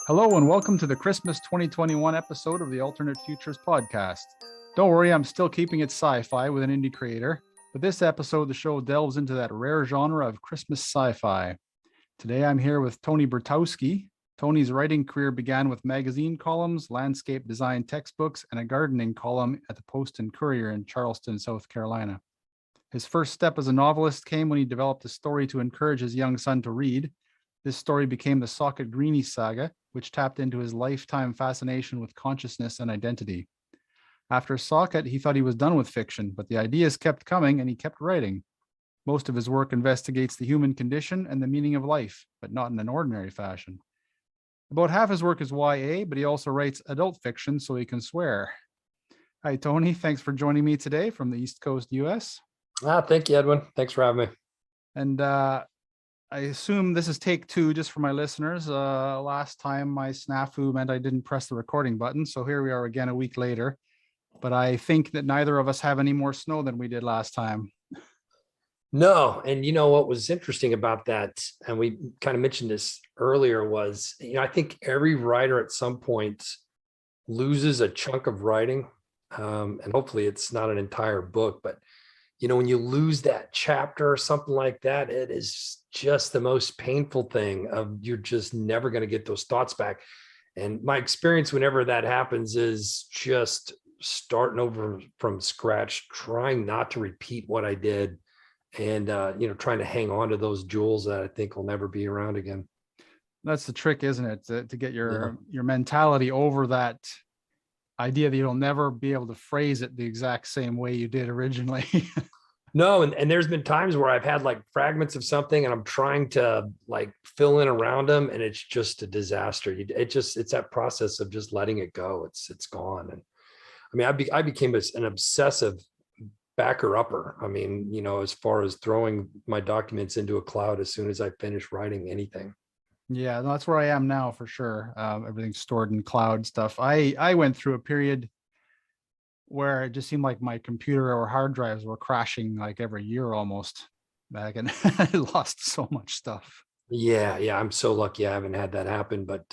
Hello and welcome to the Christmas 2021 episode of the Alternate Futures podcast. Don't worry, I'm still keeping it sci-fi with an indie creator, but this episode, the show delves into that rare genre of Christmas sci-fi. Today, I'm here with Tony Bertauski. Tony's writing career began with magazine columns, landscape design textbooks, and a gardening column at the Post and Courier in Charleston, South Carolina. His first step as a novelist came when he developed a story to encourage his young son to read. This story became the Socket Greenie saga, which tapped into his lifetime fascination with consciousness and identity. After Socket, he thought he was done with fiction, but the ideas kept coming and he kept writing. Most of his work investigates the human condition and the meaning of life, but not in an ordinary fashion. About half his work is YA, but he also writes adult fiction so he can swear. Hi, Tony. Thanks for joining me today from the East Coast, US. Thank you, Edwin. Thanks for having me. And I assume this is take two, just for my listeners. Last time my snafu meant I didn't press the recording button, so here we are again a week later. But I think that neither of us have any more snow than we did last time. No, and you know what was interesting about that, and we kind of mentioned this earlier, was I think every writer at some point loses a chunk of writing, and hopefully it's not an entire book, but when you lose that chapter or something like that, it is just the most painful thing of you're just never going to get those thoughts back. And my experience whenever that happens is just starting over from scratch, trying not to repeat what I did, and trying to hang on to those jewels that I think will never be around again. That's the trick, isn't it? To get your mentality over that idea that you'll never be able to phrase it the exact same way you did originally. No, and there's been times where I've had like fragments of something and I'm trying to like fill in around them, and it's just a disaster. It's that process of just letting it go. It's gone. And I mean, I became an obsessive backer-upper. I mean, as far as throwing my documents into a cloud as soon as I finish writing anything. Yeah, that's where I am now for sure. Everything's stored in cloud stuff. I went through a period where it just seemed like my computer or hard drives were crashing like every year almost back, and I lost so much stuff. Yeah. I'm so lucky I haven't had that happen, but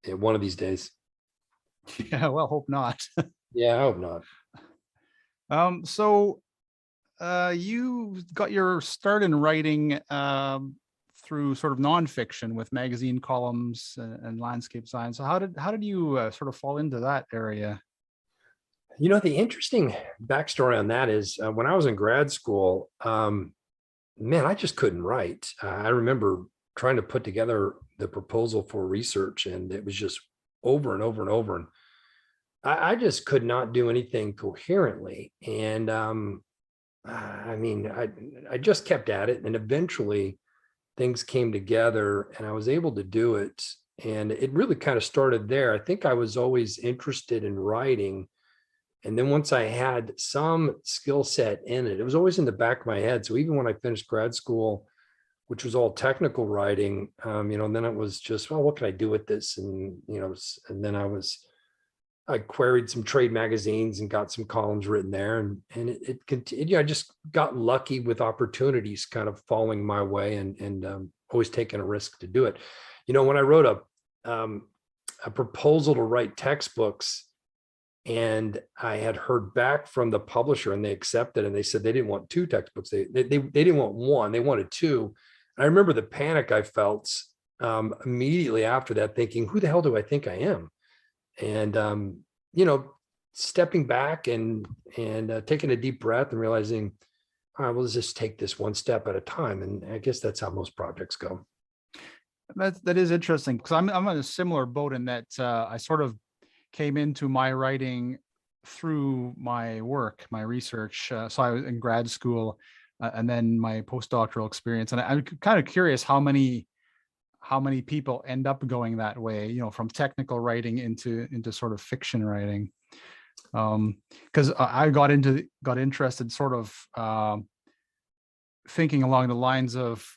one of these days. Yeah, well, hope not. Yeah, I hope not. So you got your start in writing through sort of nonfiction with magazine columns and landscape design. So how did you sort of fall into that area? The interesting backstory on that is when I was in grad school, man, I just couldn't write. I remember trying to put together the proposal for research, and it was just over and over and over. And I just could not do anything coherently. And I mean, I just kept at it, and eventually things came together and I was able to do it. And it really kind of started there. I think I was always interested in writing. And then once I had some skill set in it, it was always in the back of my head. So even when I finished grad school, which was all technical writing, then it was just, well, what can I do with this? And, and then I queried some trade magazines and got some columns written there, and it continued. I just got lucky with opportunities kind of falling my way, and always taking a risk to do it. When I wrote a proposal to write textbooks, and I had heard back from the publisher, and they accepted, and they said they didn't want two textbooks. They didn't want one, they wanted two. And I remember the panic I felt immediately after that, thinking, who the hell do I think I am? And stepping back and taking a deep breath and realizing, all right, well, let's just take this one step at a time. And I guess that's how most projects go. That is interesting, because I'm on a similar boat in that I sort of came into my writing through my work, my research. So I was in grad school and then my postdoctoral experience. And I'm kind of curious how many people end up going that way, from technical writing into sort of fiction writing. Because I got interested sort of thinking along the lines of,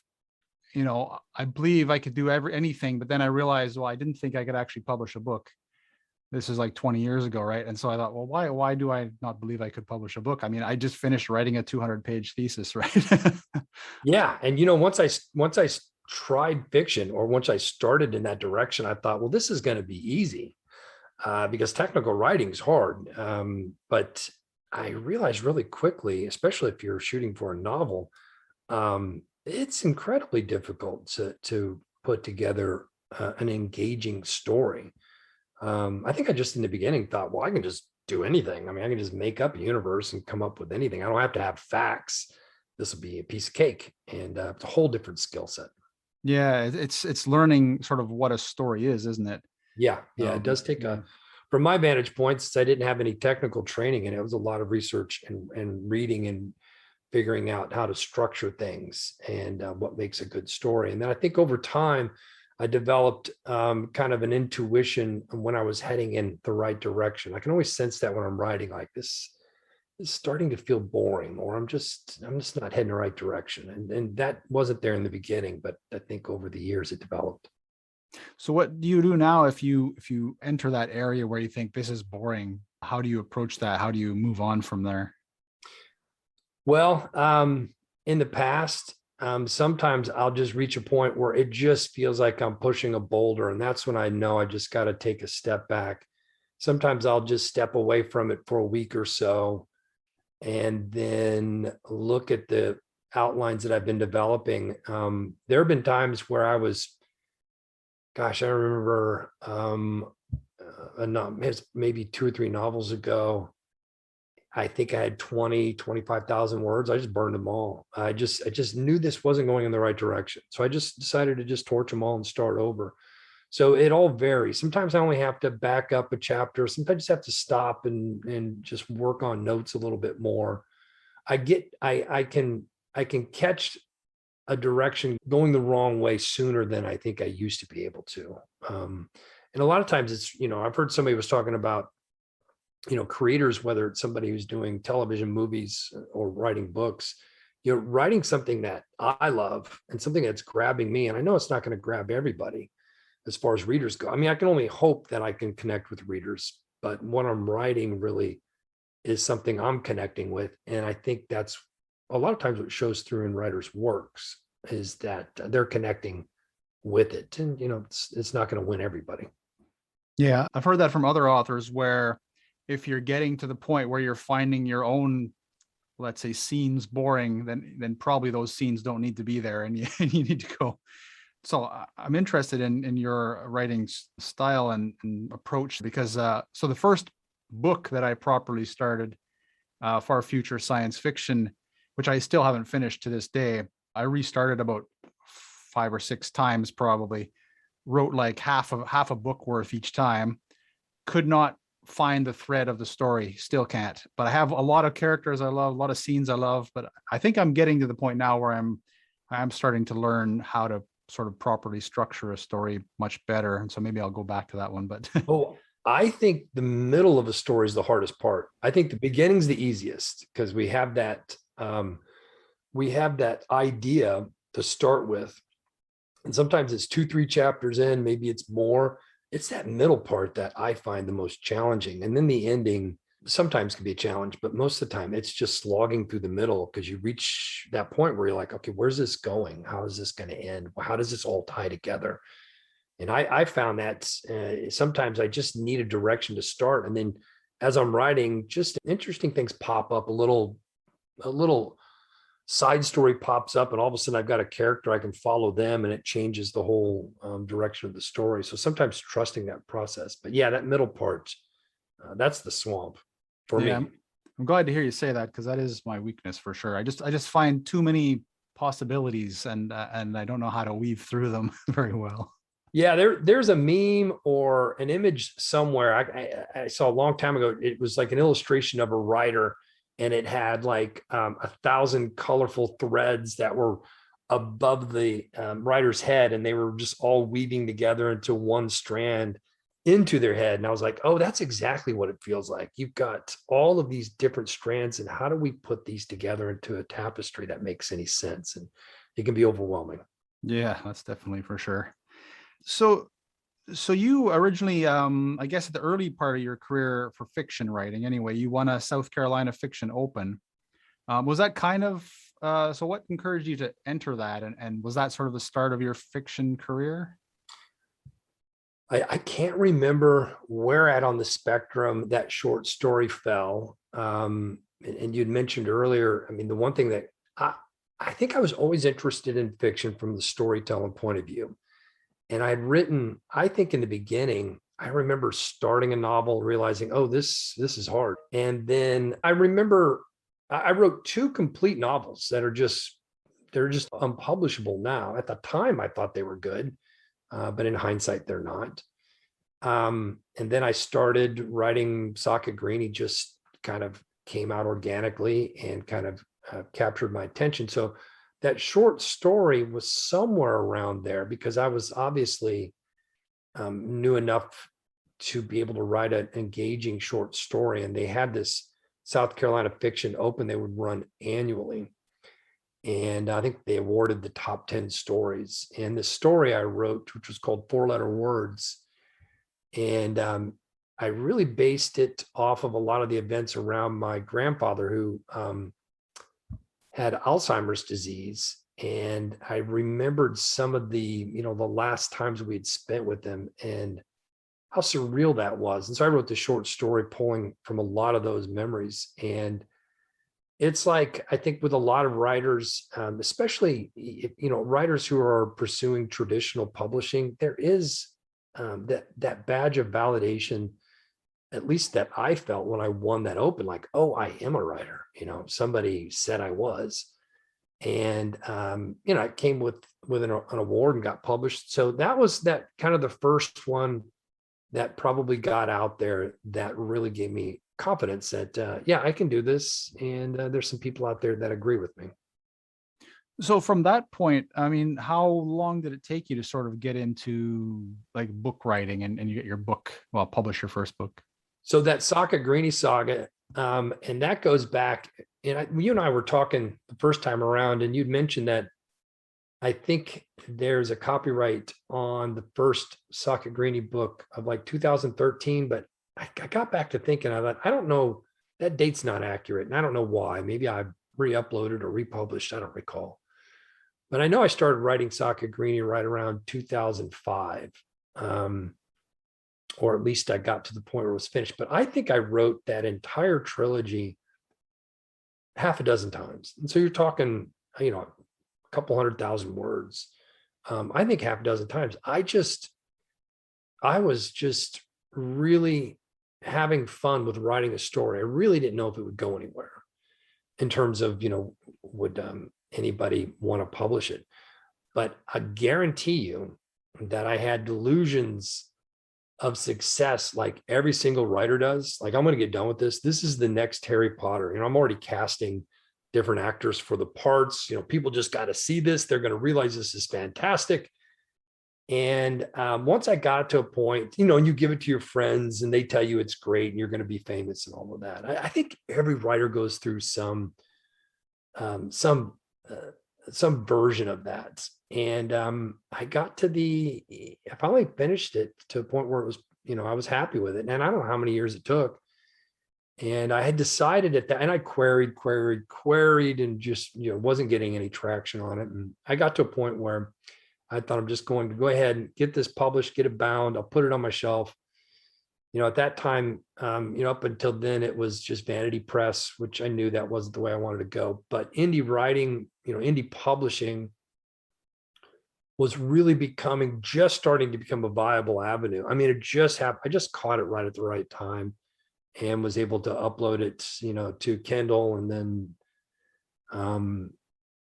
I believe I could do anything, but then I realized, well, I didn't think I could actually publish a book. This is like 20 years ago, right? And so I thought, well, why do I not believe I could publish a book? I mean, I just finished writing a 200-page thesis, right? Yeah, and once I tried fiction, or once I started in that direction, I thought, well, this is going to be easy because technical writing is hard. But I realized really quickly, especially if you're shooting for a novel, it's incredibly difficult to put together an engaging story. I think I just in the beginning thought, well, I can just do anything. I mean, I can just make up a universe and come up with anything. I don't have to have facts. This will be a piece of cake, and it's a whole different skill set. Yeah, it's learning sort of what a story is, isn't it? Yeah, it does take Yeah. from my vantage point, since I didn't have any technical training, and it was a lot of research and reading and figuring out how to structure things and what makes a good story. And then I think over time, I developed kind of an intuition when I was heading in the right direction. I can always sense that when I'm writing, like this is starting to feel boring, or I'm just not heading the right direction. And that wasn't there in the beginning, but I think over the years it developed. So what do you do now if you enter that area where you think this is boring? How do you approach that? How do you move on from there? Well, in the past, sometimes I'll just reach a point where it just feels like I'm pushing a boulder. And that's when I know I just got to take a step back. Sometimes I'll just step away from it for a week or so and then look at the outlines that I've been developing. There have been times where I was, gosh, I remember maybe 2 or 3 novels ago. I think I had 25,000 words. I just burned them all. I just knew this wasn't going in the right direction. So I just decided to just torch them all and start over. So it all varies. Sometimes I only have to back up a chapter. Sometimes I just have to stop and just work on notes a little bit more. I can catch a direction going the wrong way sooner than I think I used to be able to. And a lot of times it's, I've heard somebody was talking about, creators, whether it's somebody who's doing television, movies, or writing books, writing something that I love and something that's grabbing me. And I know it's not going to grab everybody as far as readers go. I mean, I can only hope that I can connect with readers, but what I'm writing really is something I'm connecting with. And I think that's a lot of times what shows through in writers' works is that they're connecting with it. And, it's not going to win everybody. Yeah, I've heard that from other authors where if you're getting to the point where you're finding your own, let's say, scenes boring, then probably those scenes don't need to be there, and you need to go. So I'm interested in your writing style and approach because so the first book that I properly started, Far Future Science Fiction, which I still haven't finished to this day, I restarted about 5 or 6 times probably, wrote like half a book worth each time, could not find the thread of the story, still can't. But I have a lot of characters I love, a lot of scenes I love, but I think I'm getting to the point now where I'm starting to learn how to sort of properly structure a story much better. And so maybe I'll go back to that one. But Oh, I think the middle of a story is the hardest part. I think the beginning's the easiest because we have that idea to start with. And sometimes it's 2, 3 chapters in, maybe it's more. It's that middle part that I find the most challenging. And then the ending sometimes can be a challenge, but most of the time it's just slogging through the middle because you reach that point where you're like, okay, where's this going? How is this going to end? How does this all tie together? And I found that sometimes I just need a direction to start. And then as I'm writing, just interesting things pop up, a little side story pops up, and all of a sudden I've got a character, I can follow them, and it changes the whole direction of the story. So sometimes trusting that process. But yeah, that middle part, that's the swamp for me. I'm glad to hear you say that because that is my weakness for sure. I just find too many possibilities and I don't know how to weave through them very well. Yeah, there's a meme or an image somewhere I saw a long time ago. It was like an illustration of a writer, and it had like 1,000 colorful threads that were above the writer's head, and they were just all weaving together into one strand into their head. And I was like, oh, that's exactly what it feels like. You've got all of these different strands, and how do we put these together into a tapestry that makes any sense? And it can be overwhelming. Yeah, that's definitely for sure. So you originally, I guess at the early part of your career for fiction writing, anyway, you won a South Carolina Fiction Open. Was that kind of so what encouraged you to enter that? And was that sort of the start of your fiction career? I can't remember where at on the spectrum that short story fell. And you'd mentioned earlier, I mean, the one thing that I think I was always interested in fiction from the storytelling point of view. And I had written, I think in the beginning, I remember starting a novel, realizing, oh, this is hard. And then I remember I wrote two complete novels that are they're just unpublishable now. At the time, I thought they were good, but in hindsight, they're not. And then I started writing Socket Greenie, just kind of came out organically and kind of captured my attention. So that short story was somewhere around there because I was obviously knew enough to be able to write an engaging short story. And they had this South Carolina Fiction Open they would run annually. And I think they awarded the top 10 stories. And the story I wrote, which was called Four Letter Words, and I really based it off of a lot of the events around my grandfather who had Alzheimer's disease. And I remembered some of the last times we'd spent with him and how surreal that was. And so I wrote the short story pulling from a lot of those memories. And it's like, I think with a lot of writers, especially, writers who are pursuing traditional publishing, there is that badge of validation, at least that I felt when I won that open, like, oh, I am a writer, somebody said I was. And, it came with an award and got published. So that was that kind of the first one that probably got out there that really gave me confidence that, yeah, I can do this. And there's some people out there that agree with me. So from that point, I mean, how long did it take you to sort of get into like book writing and you get your book, well, publish your first book? So that Socket Greenie saga, and that goes back, and you and I were talking the first time around, and you'd mentioned that I think there's a copyright on the first Socket Greenie book of like 2013, but I got back to thinking, I thought, I don't know, that date's not accurate, and I don't know why. Maybe I re-uploaded or republished, I don't recall. But I know I started writing Socket Greenie right around 2005. Or at least I got to the point where it was finished. But I think I wrote that entire trilogy half a dozen times. And so you're talking, a couple 100,000 words. I think half a dozen times. I was just really having fun with writing a story. I really didn't know if it would go anywhere in terms of, would anybody want to publish it. But I guarantee you that I had delusions of success like every single writer does. Like, I'm going to get done with this. This is the next Harry Potter. I'm already casting different actors for the parts. People just got to see this. They're going to realize this is fantastic. And once I got to a point, and you give it to your friends and they tell you it's great and you're going to be famous and all of that. I think every writer goes through some version of that. And I finally finished it to a point where it was, I was happy with it. And I don't know how many years it took. And I had decided at that, and I queried and just, wasn't getting any traction on it. And I got to a point where I thought, I'm just going to go ahead and get this published, get it bound. I'll put it on my shelf. At that time, up until then, it was just vanity press, which I knew that wasn't the way I wanted to go. But indie writing, indie publishing was really starting to become a viable avenue. I mean, it just happened. I just caught it right at the right time and was able to upload it, to Kindle. And then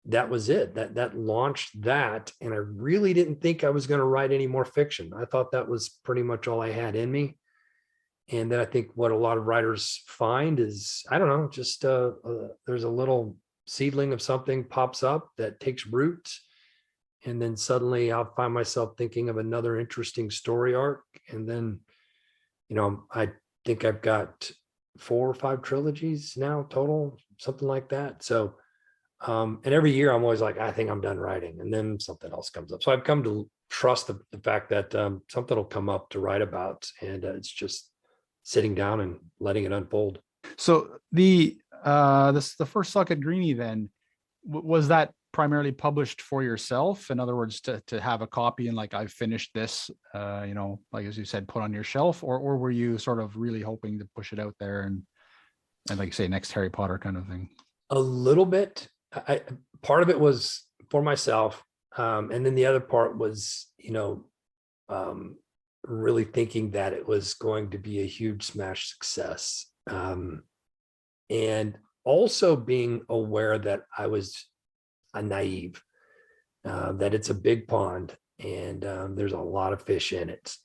that was it. That launched that. And I really didn't think I was going to write any more fiction. I thought that was pretty much all I had in me. And then I think what a lot of writers find is, I don't know, just there's a little seedling of something pops up that takes root. And then suddenly I'll find myself thinking of another interesting story arc. And then, I think I've got 4 or 5 trilogies now total, something like that. So, and every year I'm always like, I think I'm done writing. And then something else comes up. So I've come to trust the fact that something will come up to write about. And it's just sitting down and letting it unfold. So the first Socket Greenie then, Was that primarily published for yourself? In other words, to have a copy and like, I've finished this, like as you said, put on your shelf, or were you sort of really hoping to push it out there and like say next Harry Potter kind of thing? A little bit. Part of it was for myself, and then the other part was, really thinking that it was going to be a huge smash success, and also being aware that I was a naive, that it's a big pond and there's a lot of fish in it,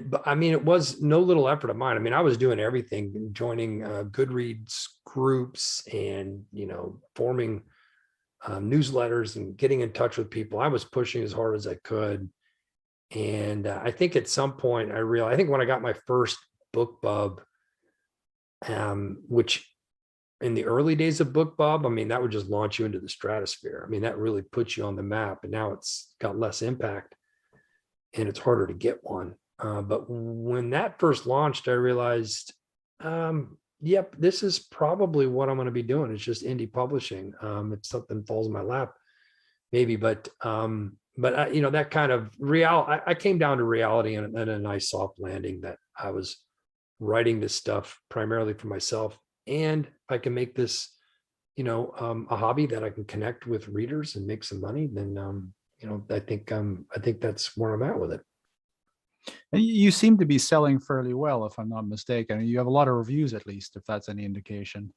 but I mean, it was no little effort of mine. I mean, I was doing everything, joining Goodreads groups and, forming newsletters and getting in touch with people. I was pushing as hard as I could. And I think at some point I think when I got my first BookBub, which in the early days of BookBub, I mean, that would just launch you into the stratosphere. I mean, that really puts you on the map, and now it's got less impact and it's harder to get one. But when that first launched, I realized, yep, this is probably what I'm going to be doing. It's just indie publishing. It's something falls in my lap, maybe, but that kind of I came down to reality and a nice soft landing that I was writing this stuff primarily for myself, and I can make this, a hobby that I can connect with readers and make some money. Then, I think that's where I'm at with it. And you seem to be selling fairly well, if I'm not mistaken. You have a lot of reviews, at least, if that's any indication,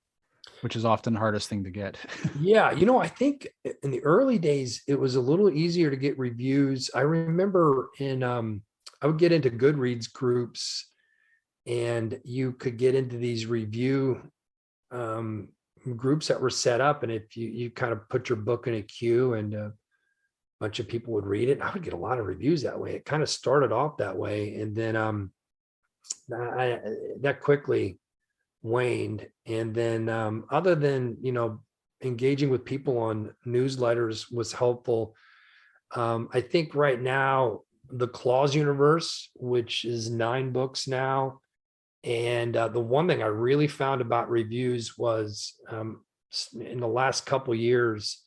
which is often the hardest thing to get. Yeah. I think in the early days, it was a little easier to get reviews. I remember I would get into Goodreads groups, and you could get into these review groups that were set up. And if you kind of put your book in a queue and bunch of people would read it, I would get a lot of reviews that way. It kind of started off that way, and then that quickly waned. And then other than engaging with people on newsletters was helpful. I think right now the Claus-verse, which is 9 books now, and the one thing I really found about reviews was in the last couple years,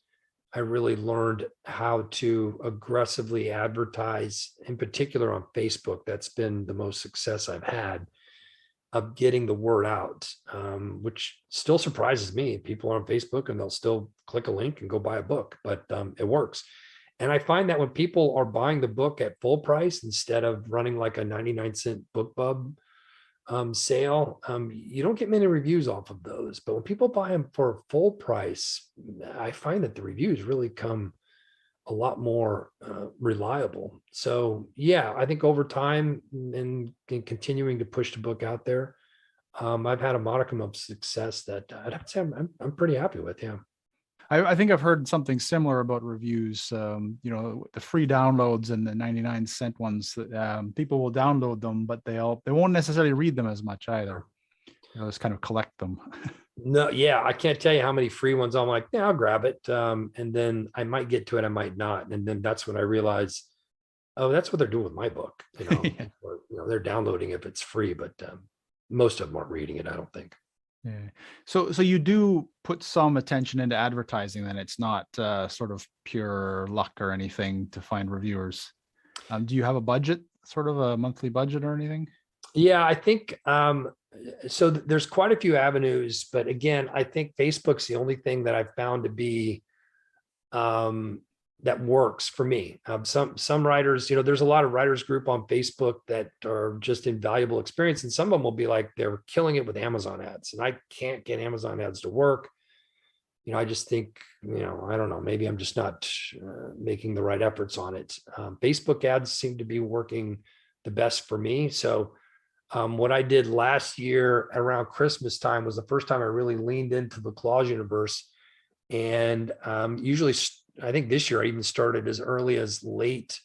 I really learned how to aggressively advertise, in particular on Facebook. That's been the most success I've had of getting the word out, which still surprises me. People are on Facebook and they'll still click a link and go buy a book, but it works. And I find that when people are buying the book at full price instead of running like a 99-cent BookBub sale, you don't get many reviews off of those. But when people buy them for full price, I find that the reviews really come a lot more reliable. So yeah, I think over time and continuing to push the book out there, I've had a modicum of success that I'd have to say I'm pretty happy with. Yeah. I think I've heard something similar about reviews. The free downloads and the 99-cent ones. People will download them, but they won't necessarily read them as much either. Just kind of collect them. No, yeah, I can't tell you how many free ones I'm like, yeah, I'll grab it, and then I might get to it, I might not, and then that's when I realize, oh, that's what they're doing with my book. Yeah. Or, they're downloading if it's free, but most of them aren't reading it, I don't think. Yeah. So you do put some attention into advertising, then it's not sort of pure luck or anything to find reviewers. Do you have a budget, sort of a monthly budget or anything? Yeah, I think so. There's quite a few avenues, but again, I think Facebook's the only thing that I've found to be that works for me. Some writers, there's a lot of writers group on Facebook that are just invaluable experience. And some of them will be like, they're killing it with Amazon ads, and I can't get Amazon ads to work. I just think, I don't know, maybe I'm just not making the right efforts on it. Facebook ads seem to be working the best for me. So what I did last year around Christmas time was the first time I really leaned into the Claus-verse. And usually, I think this year I even started as early as late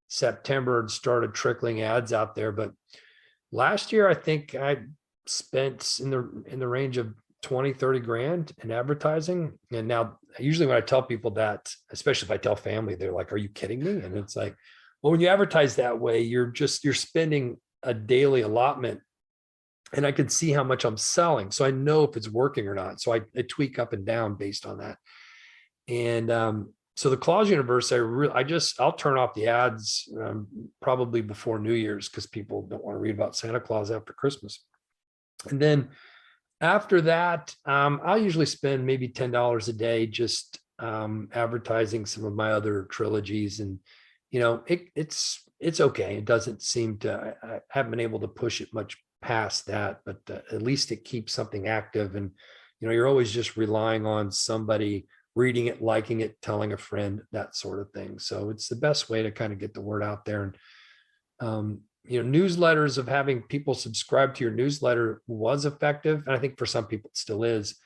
September and started trickling ads out there. But last year, I think I spent in the range of 20, 30 grand in advertising. And now usually when I tell people that, especially if I tell family, they're like, are you kidding me? And it's like, well, when you advertise that way, you're spending a daily allotment and I can see how much I'm selling. So I know if it's working or not. So I tweak up and down based on that. And so the Claus-verse, I'll turn off the ads probably before New Year's, because people don't want to read about Santa Claus after Christmas. And then after that, I'll usually spend maybe $10 a day just advertising some of my other trilogies. And, it's okay. It doesn't seem to, I haven't been able to push it much past that, but at least it keeps something active. And, you're always just relying on somebody reading it, liking it, telling a friend, that sort of thing. So it's the best way to kind of get the word out there. And, newsletters, of having people subscribe to your newsletter, was effective. And I think for some people it still is.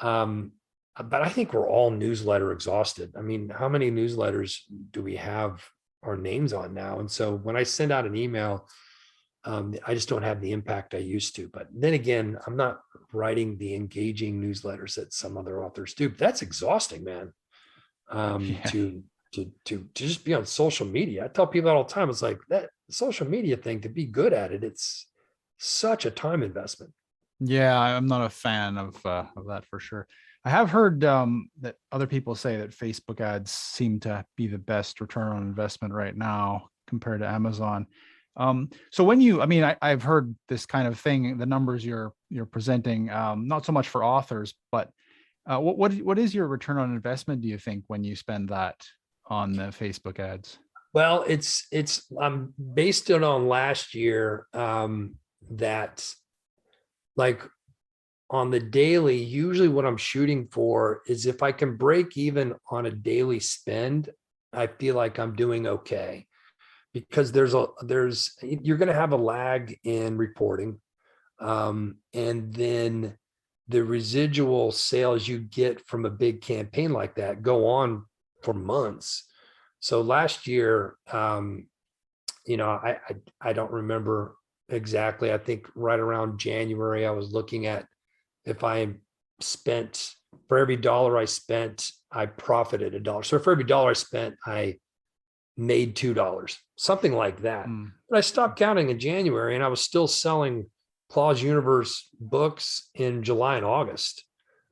But I think we're all newsletter exhausted. I mean, how many newsletters do we have our names on now? And so when I send out an email, I just don't have the impact I used to. But then again, I'm not writing the engaging newsletters that some other authors do. But that's exhausting, man. To just be on social media. I tell people that all the time. It's like that social media thing, to be good at it, it's such a time investment. Yeah, I'm not a fan of that for sure. I have heard that other people say that Facebook ads seem to be the best return on investment right now compared to Amazon. So when I've heard this kind of thing, the numbers you're presenting, not so much for authors, but what is your return on investment, do you think, when you spend that on the Facebook ads? Well, it's based it on last year, that, like, on the daily, usually what I'm shooting for is, if I can break even on a daily spend, I feel like I'm doing okay, because you're going to have a lag in reporting. And then the residual sales you get from a big campaign like that go on for months. So last year, I don't remember exactly. I think right around January, I was looking at, if I spent, for every dollar I spent, I profited $1. So for every dollar I spent, I made $2, something like that. But I stopped counting in January, and I was still selling Claus-verse books in July and August.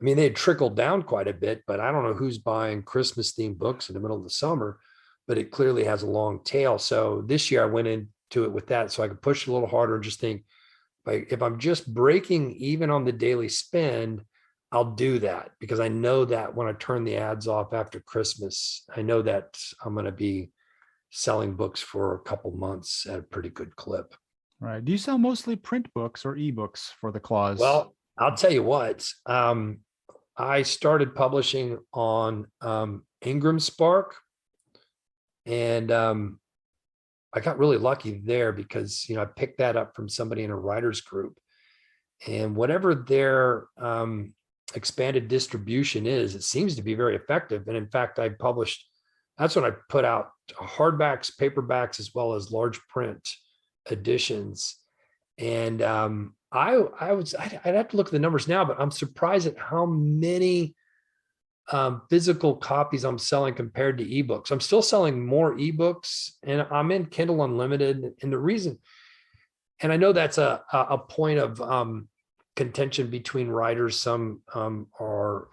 I mean, they had trickled down quite a bit, but I don't know who's buying Christmas themed books in the middle of the summer, but it clearly has a long tail. So this year I went into it with that, so I could push a little harder and just think, like, if I'm just breaking even on the daily spend, I'll do that, because I know that when I turn the ads off after Christmas, I know that I'm going to be selling books for a couple months at a pretty good clip. Right. Do you sell mostly print books or ebooks for the Claus? Well, I'll tell you what, I started publishing on Ingram Spark, and I got really lucky there, because I picked that up from somebody in a writer's group, and whatever their expanded distribution is, it seems to be very effective. And in fact, that's when I put out hardbacks, paperbacks, as well as large print editions. And I'd have to look at the numbers now, but I'm surprised at how many physical copies I'm selling compared to ebooks. I'm still selling more ebooks, and I'm in Kindle Unlimited. And the reason, and I know that's a point of contention between writers. Some are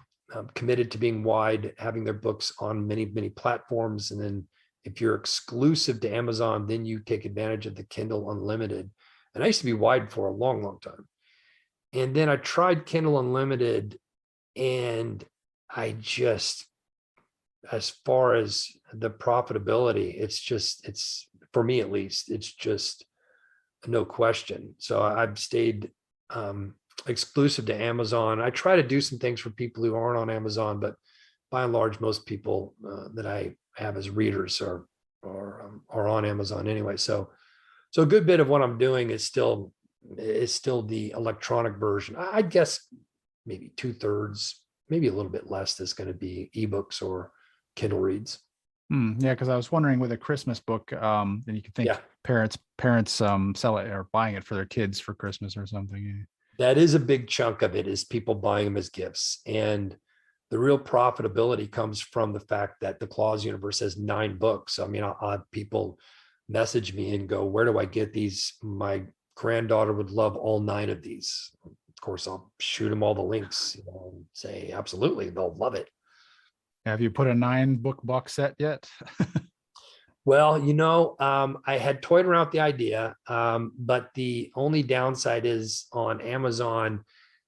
committed to being wide, having their books on many, many platforms. And then if you're exclusive to Amazon, then you take advantage of the Kindle Unlimited. And I used to be wide for a long, long time. And then I tried Kindle Unlimited, and as far as the profitability, it's for me, at least, it's just no question. So I've stayed exclusive to Amazon. I try to do some things for people who aren't on Amazon, but by and large, most people that I have as readers are on Amazon anyway. So a good bit of what I'm doing is still the electronic version. I'd guess maybe 2/3, maybe a little bit less, is going to be ebooks or Kindle reads. Yeah, because I was wondering, with a Christmas book, then you could think parents sell it or buying it for their kids for Christmas or something. That is a big chunk of it, is people buying them as gifts. And the real profitability comes from the fact that the Claus-verse has 9 books. I mean, I'll have people message me and go, where do I get these? My granddaughter would love all 9 of these. Of course, I'll shoot them all the links, and say, absolutely, they'll love it. Have you put a 9-book box set yet? Well, I had toyed around with the idea, but the only downside is on Amazon,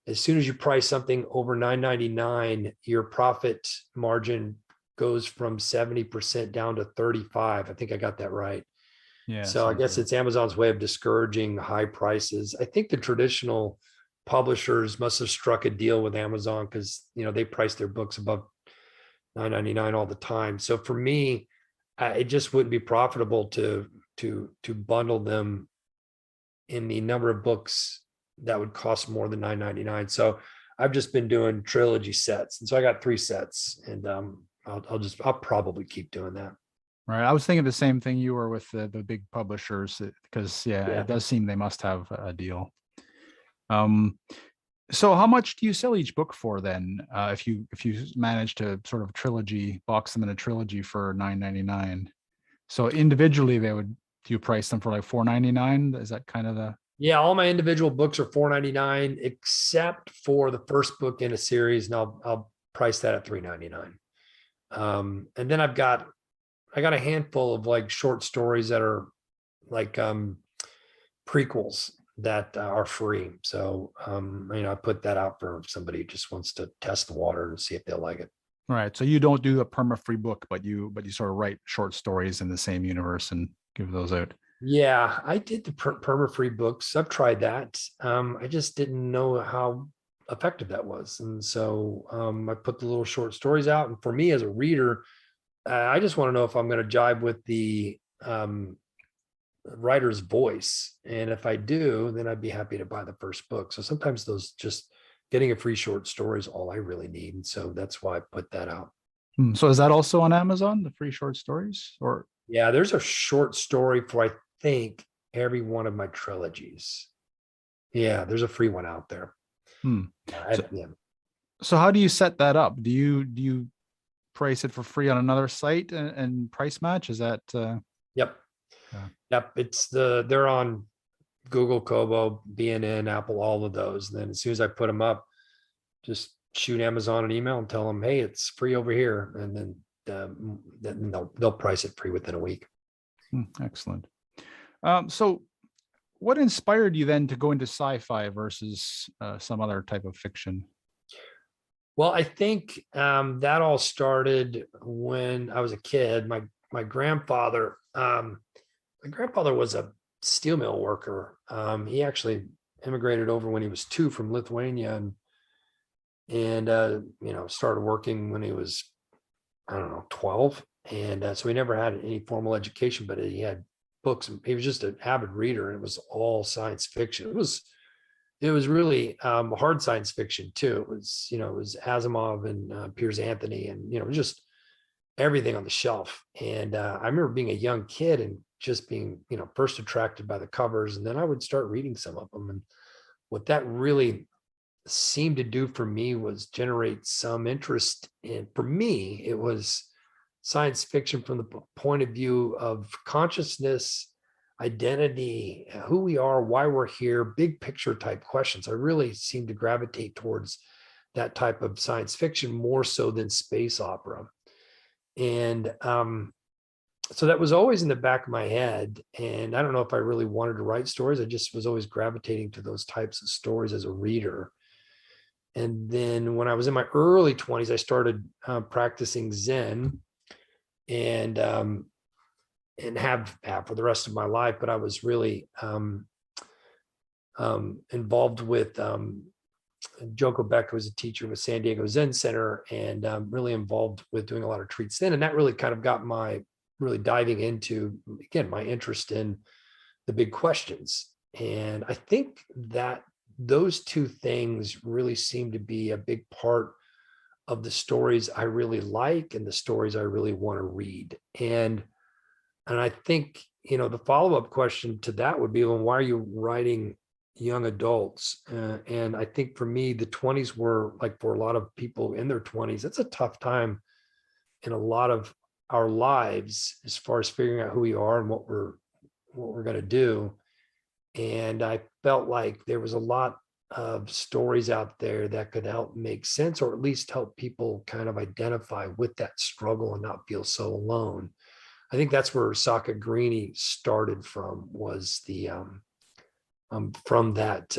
as soon as you price something over $9.99, your profit margin goes from 70% down to 35. I think I got that right. Yeah. So I guess it's Amazon's way of discouraging high prices. I think the traditional publishers must have struck a deal with Amazon because, they price their books above $9.99 all the time. So for me, it just wouldn't be profitable to bundle them in the number of books that would cost more than $9.99. So I've just been doing trilogy sets, and so I got 3 sets, and I'll probably keep doing that. Right. I was thinking the same thing you were with the big publishers, because it does seem they must have a deal. So how much do you sell each book for then? If you manage to sort of box them in a trilogy for $9.99. So individually do you price them for like $4.99? Is that kind of the... Yeah, all my individual books are $4.99, except for the first book in a series, and I'll price that at $3.99. And then I got a handful of like short stories that are like prequels that are free. So I put that out for somebody who just wants to test the water and see if they'll like it. All right. So you don't do a perma-free book, but you sort of write short stories in the same universe and give those out. Yeah, I did the perma-free books. I've tried that. I just didn't know how effective that was. And so I put the little short stories out. And for me as a reader, I just want to know if I'm going to jibe with the writer's voice. And if I do, then I'd be happy to buy the first book. So sometimes those just getting a free short story is all I really need. And so that's why I put that out. So is that also on Amazon, the free short stories? Or... Yeah, there's a short story for, I think, every one of my trilogies. Yeah, there's a free one out there. So how do you set that up? Do you price it for free on another site and price match? Is that... Yep. Yep. They're on Google, Kobo, BNN, Apple, all of those. And then as soon as I put them up, just shoot Amazon an email and tell them, hey, it's free over here. And then they'll price it free within a week. Excellent. So what inspired you then to go into sci-fi versus some other type of fiction? Well, I think that all started when I was a kid. My grandfather was a steel mill worker. He actually immigrated over when he was 2 from Lithuania, and started working when he was, I don't know, 12. And so he never had any formal education, but he had books. He was just an avid reader, and it was all science fiction. It was really hard science fiction too. It was Asimov and Piers Anthony, and just everything on the shelf. And I remember being a young kid and just being first attracted by the covers, and then I would start reading some of them. And what that really seemed to do for me was generate some interest in. For me, it was science fiction from the point of view of consciousness, identity, who we are, why we're here, big picture type questions. I really seem to gravitate towards that type of science fiction more so than space opera. And so that was always in the back of my head. And I don't know if I really wanted to write stories. I just was always gravitating to those types of stories as a reader. And then when I was in my early 20s, I started practicing Zen, and have for the rest of my life. But I was really involved with Joko Beck, who was a teacher with San Diego Zen Center, and really involved with doing a lot of retreats then. And that really kind of got my really diving into, again, my interest in the big questions. And I think that those two things really seem to be a big part of the stories I really like and the stories I really want to read. And I think, the follow-up question to that would be, well, why are you writing young adults? And I think for me, the 20s were, like for a lot of people in their 20s, it's a tough time in a lot of our lives as far as figuring out who we are and what we're going to do. And I felt like there was a lot of stories out there that could help make sense, or at least help people kind of identify with that struggle and not feel so alone. I think that's where Sakagrini started from, was the from that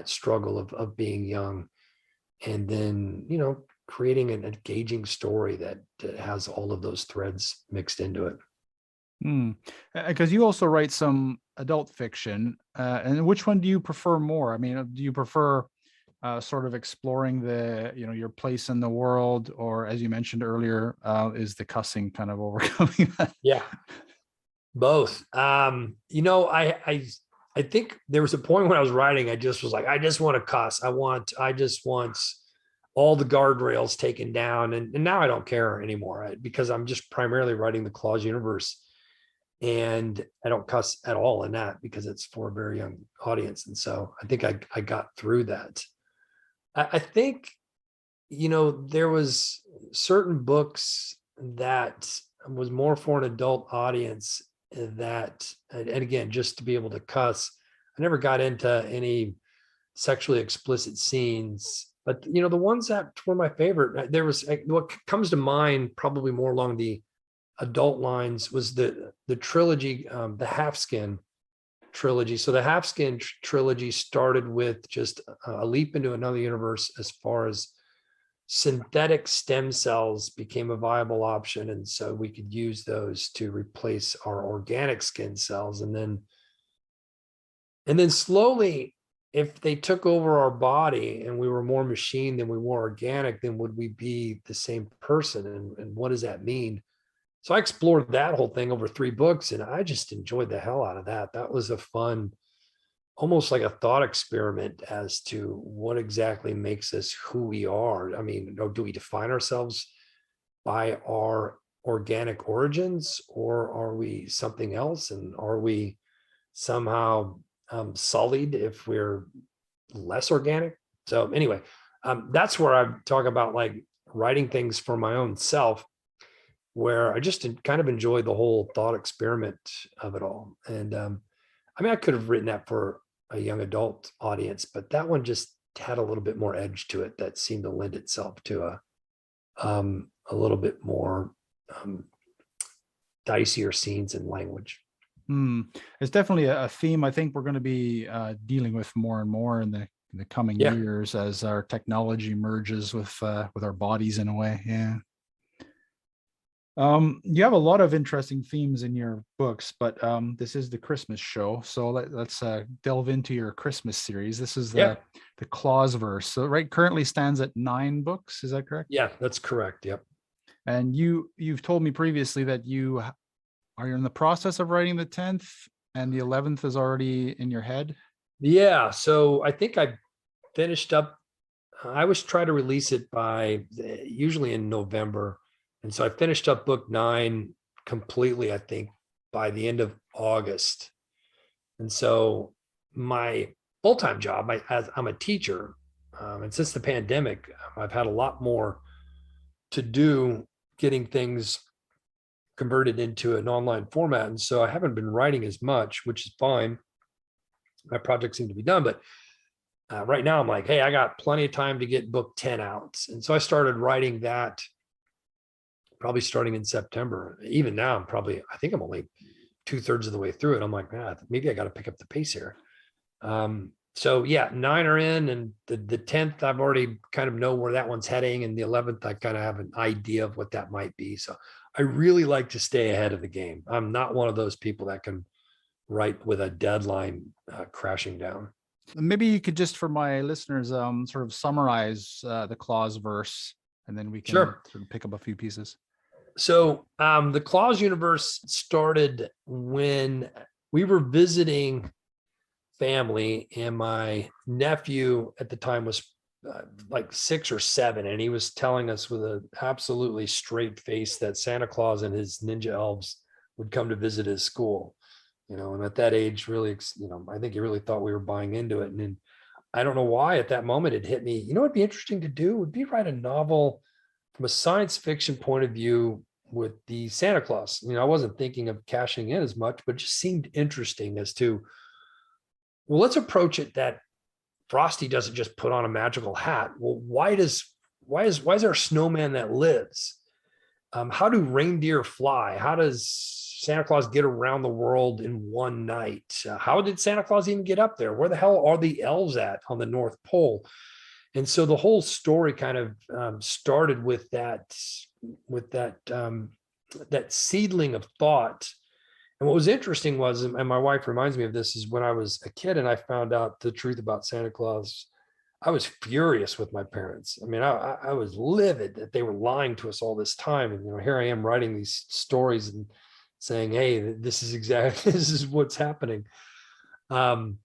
struggle of being young, and then creating an engaging story that has all of those threads mixed into it. Because you also write some adult fiction, and which one do you prefer more? I mean, do you prefer sort of exploring your place in the world, or as you mentioned earlier, is the cussing kind of overcoming that? Yeah, both. I think there was a point when I was writing, I just was like, I just want to cuss. I just want all the guardrails taken down. And now I don't care anymore, because I'm just primarily writing the Claus universe. And I don't cuss at all in that, because it's for a very young audience. And so I think I got through that. I think, there was certain books that was more for an adult audience, that, and again, just to be able to cuss. I never got into any sexually explicit scenes, but the ones that were my favorite, there was, what comes to mind probably more along the adult lines, was the trilogy, the Halfskin trilogy. So the Halfskin trilogy started with just a leap into another universe, as far as synthetic stem cells became a viable option, and so we could use those to replace our organic skin cells. And then slowly, if they took over our body and we were more machine than we were organic, then would we be the same person? And what does that mean? So I explored that whole thing over 3 books, and I just enjoyed the hell out of that. That was a fun, almost like a thought experiment as to what exactly makes us who we are. I mean, do we define ourselves by our organic origins, or are we something else? And are we somehow sullied if we're less organic? So anyway, that's where I talk about like writing things for my own self, where I just kind of enjoy the whole thought experiment of it all. And I mean, I could have written that for a young adult audience, but that one just had a little bit more edge to it that seemed to lend itself to a little bit more dicier scenes and language. It's definitely a theme I think we're going to be dealing with more and more in the coming years, as our technology merges with our bodies in a way. Yeah. You have a lot of interesting themes in your books, but this is the Christmas show, so let's delve into your Christmas series. This is the Claus-verse. So currently stands at 9 books. Is that correct? Yeah, that's correct. Yep. And you've told me previously that you are in the process of writing the 10th, and the 11th is already in your head. Yeah. So I think I finished up. I was trying to release it by usually in November. And so I finished up book 9 completely, I think, by the end of August. And so my full-time job, I'm a teacher. And since the pandemic, I've had a lot more to do getting things converted into an online format. And so I haven't been writing as much, which is fine. My projects seem to be done, but right now I'm like, hey, I got plenty of time to get book 10 out. And so I started writing that probably starting in September. Even now, I think I'm only 2/3 of the way through it. I'm like, maybe I got to pick up the pace here. So yeah, 9 are in, and the 10th, I've already kind of know where that one's heading. And the 11th, I kind of have an idea of what that might be. So I really like to stay ahead of the game. I'm not one of those people that can write with a deadline crashing down. Maybe you could just, for my listeners, sort of summarize the Claus-verse, and then we can sort of pick up a few pieces. So the Claus universe started when we were visiting family, and my nephew at the time was like 6 or 7, and he was telling us with an absolutely straight face that Santa Claus and his ninja elves would come to visit his school. And at that age, really, I think he really thought we were buying into it. And then I don't know why at that moment it hit me, it'd be interesting to do would be write a novel from a science fiction point of view the Santa Claus. I wasn't thinking of cashing in as much, but it just seemed interesting as to, well, let's approach it that Frosty doesn't just put on a magical hat. Well, why is there a snowman that lives? How do reindeer fly? How does Santa Claus get around the world in one night? How did Santa Claus even get up there? Where the hell are the elves at on the North Pole? And so the whole story kind of started with that seedling of thought. And what was interesting was, and my wife reminds me of this, is when I was a kid and I found out the truth about Santa Claus, I was furious with my parents. I mean, I was livid that they were lying to us all this time. And, here I am writing these stories and saying, hey, this is what's happening. But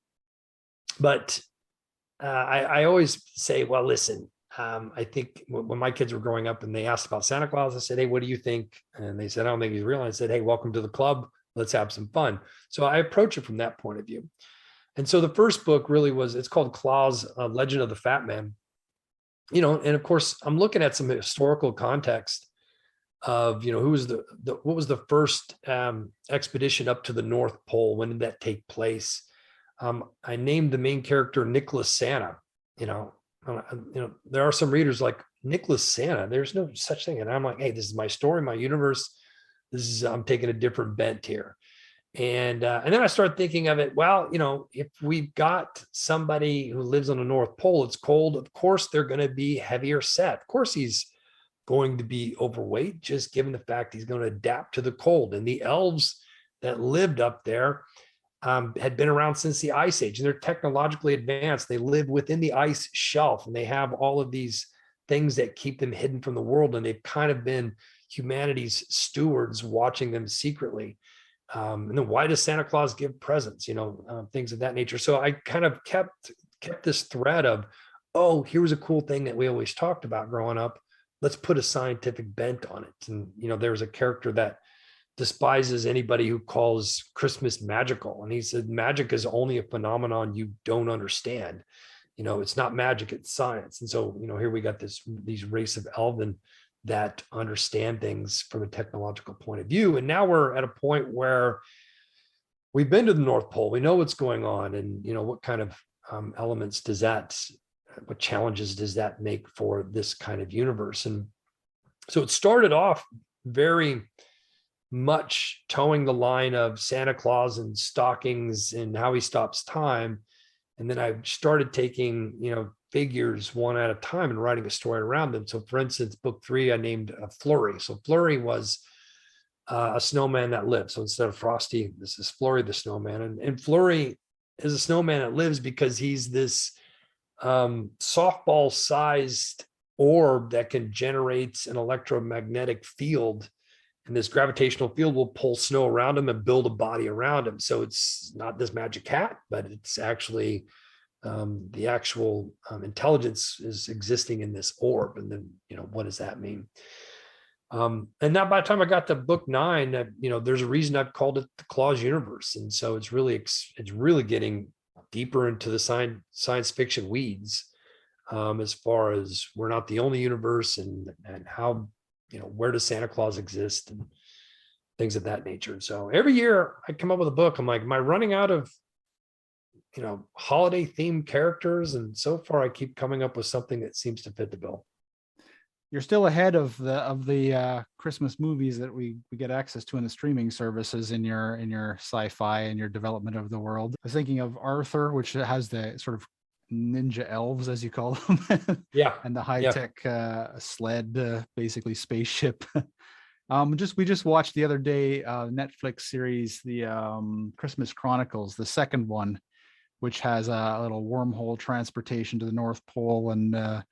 I always say, well, listen, I think when my kids were growing up and they asked about Santa Claus, I said, hey, what do you think? And they said, I don't think he's real. And I said, hey, welcome to the club. Let's have some fun. So I approach it from that point of view. And so the first book really it's called Claus, Legend of the Fat Man. And of course, I'm looking at some historical context of, what was the first expedition up to the North Pole? When did that take place? I named the main character Nicholas Santa. There are some readers like, Nicholas Santa, there's no such thing. And I'm like, hey, this is my story, my universe. I'm taking a different bent here. And then I started thinking of it, well, if we've got somebody who lives on the North Pole, it's cold. Of course, they're going to be heavier set. Of course, he's going to be overweight, just given the fact he's going to adapt to the cold. And the elves that lived up there had been around since the Ice Age, and they're technologically advanced. They live within the ice shelf, and they have all of these things that keep them hidden from the world. And they've kind of been humanity's stewards, watching them secretly. And then why does Santa Claus give presents? Things of that nature. So I kind of kept this thread of, oh, here's a cool thing that we always talked about growing up. Let's put a scientific bent on it. And there's a character that despises anybody who calls Christmas magical. And he said, magic is only a phenomenon you don't understand. It's not magic, it's science. And so, here we got these race of elven that understand things from a technological point of view. And now we're at a point where we've been to the North Pole. We know what's going on. And, what kind of elements what challenges does that make for this kind of universe? And so it started off very much towing the line of Santa Claus and stockings and how he stops time. And then I started taking, figures one at a time and writing a story around them. So for instance, book 3, I named Flurry. So Flurry was a snowman that lived. So instead of Frosty, this is Flurry the snowman. And Flurry is a snowman that lives because he's this softball sized orb that can generate an electromagnetic field. And this gravitational field will pull snow around him and build a body around him. So it's not this magic hat, but it's actually the actual intelligence is existing in this orb. And then, what does that mean? And now by the time I got to book 9, there's a reason I've called it the Claus universe. And so it's really getting deeper into the science fiction weeds, as far as we're not the only universe, and how, where does Santa Claus exist, and things of that nature. And so every year I come up with a book. I'm like, am I running out of holiday themed characters? And so far I keep coming up with something that seems to fit the bill. You're still ahead of the Christmas movies that we get access to in the streaming services in your sci-fi and your development of the world. I was thinking of Arthur, which has the sort of ninja elves, as you call them. Yeah. And the high-tech sled, basically spaceship. We just watched the other day Netflix series, the Christmas Chronicles, the second one, which has a little wormhole transportation to the North Pole. And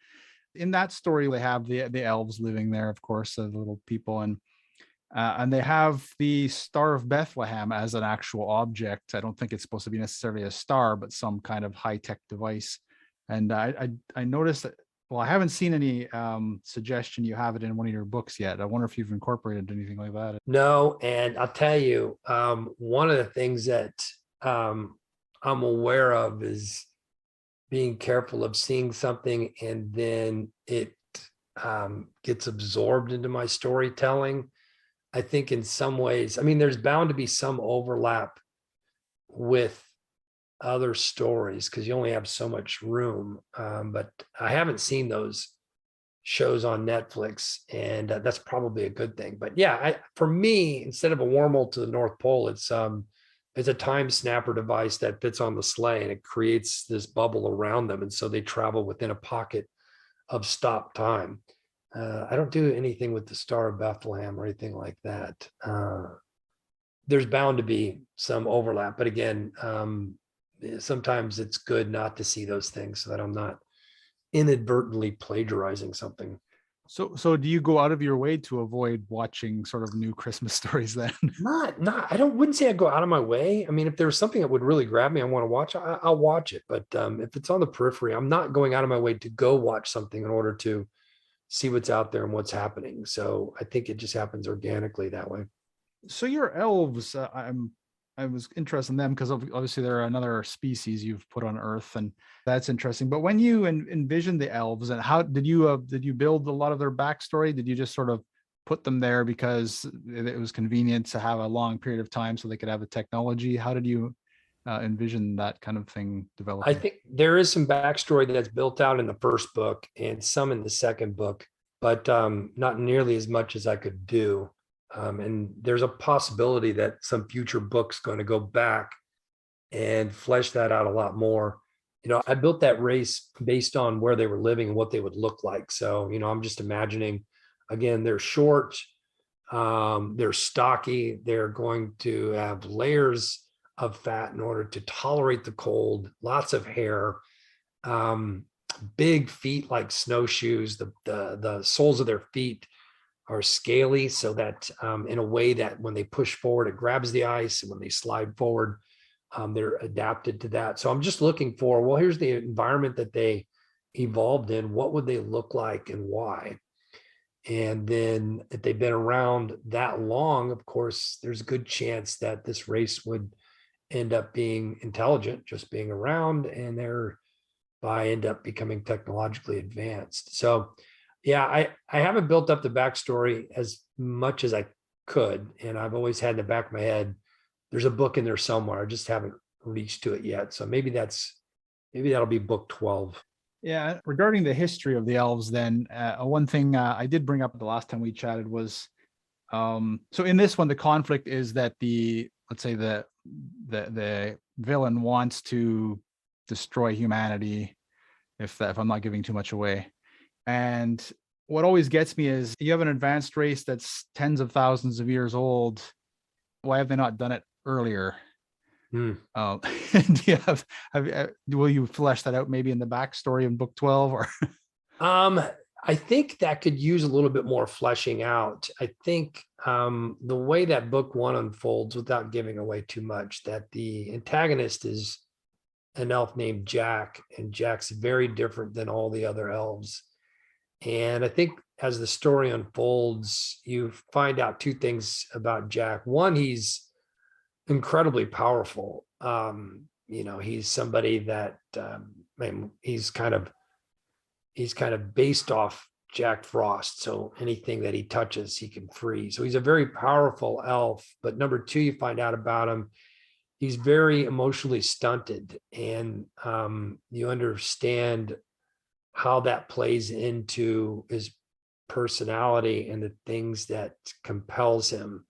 in that story, they have the elves living there, of course, the little people, and they have the Star of Bethlehem as an actual object. I don't think it's supposed to be necessarily a star, but some kind of high-tech device. And I noticed that. Well, I haven't seen any suggestion you have it in one of your books yet. I wonder if you've incorporated anything like that. No, and I'll tell you, one of the things that I'm aware of is being careful of seeing something and then it gets absorbed into my storytelling. I think in some ways, I mean, there's bound to be some overlap with other stories because you only have so much room. But I haven't seen those shows on Netflix, and that's probably a good thing. But yeah, for me, instead of a wormhole to the North Pole, it's a time snapper device that fits on the sleigh, and it creates this bubble around them, and so they travel within a pocket of stop time. I don't do anything with the Star of Bethlehem or anything like that. There's bound to be some overlap, but again, sometimes it's good not to see those things so that I'm not inadvertently plagiarizing something. So do you go out of your way to avoid watching sort of new Christmas stories then? Not, wouldn't say I go out of my way. I mean, if there's something that would really grab me, I want to watch, I'll watch it. But if it's on the periphery, I'm not going out of my way to go watch something in order to see what's out there and what's happening. So I think it just happens organically that way. So your elves, I was interested in them because obviously they're another species you've put on Earth, and that's interesting. But when you envision the elves, and how did you build a lot of their backstory? Did you just sort of put them there because it was convenient to have a long period of time so they could have the technology? How did you envision that kind of thing I developing? think there is some backstory that's built out in the first book and some in the second book, but not nearly as much as I could do. And there's a possibility that some future book's going to go back and flesh that out a lot more. I built that race based on where they were living and what they would look like. So, I'm just imagining, again, they're short, they're stocky, they're going to have layers of fat in order to tolerate the cold, lots of hair, um, big feet like snowshoes. The soles of their feet are scaly, so that in a way that when they push forward, it grabs the ice, and when they slide forward, they're adapted to that. So I'm just looking for, well, here's the environment that they evolved in. What would they look like and why? And then if they've been around that long, of course, there's a good chance that this race would end up being intelligent, just being around, and thereby end up becoming technologically advanced. So yeah, I haven't built up the backstory as much as I could. And I've always had in the back of my head, there's a book in there somewhere. I just haven't reached to it yet. So maybe that'll be book 12. Yeah, regarding the history of the elves, then one thing I did bring up the last time we chatted was so in this one, the conflict is that let's say the villain wants to destroy humanity, if I'm not giving too much away. And what always gets me is you have an advanced race that's tens of thousands of years old. Why have they not done it earlier? Hmm. Do you will you flesh that out maybe in the backstory in book 12 or? I think that could use a little bit more fleshing out. I think the way that book 1 unfolds, without giving away too much, that the antagonist is an elf named Jack, and Jack's very different than all the other elves. And I think as the story unfolds, you find out two things about Jack. One, he's incredibly powerful. He's somebody that he's kind of based off Jack Frost. So anything that he touches, he can freeze. So he's a very powerful elf. But number two, you find out about him, he's very emotionally stunted, and you understand how that plays into his personality and the things that compels him.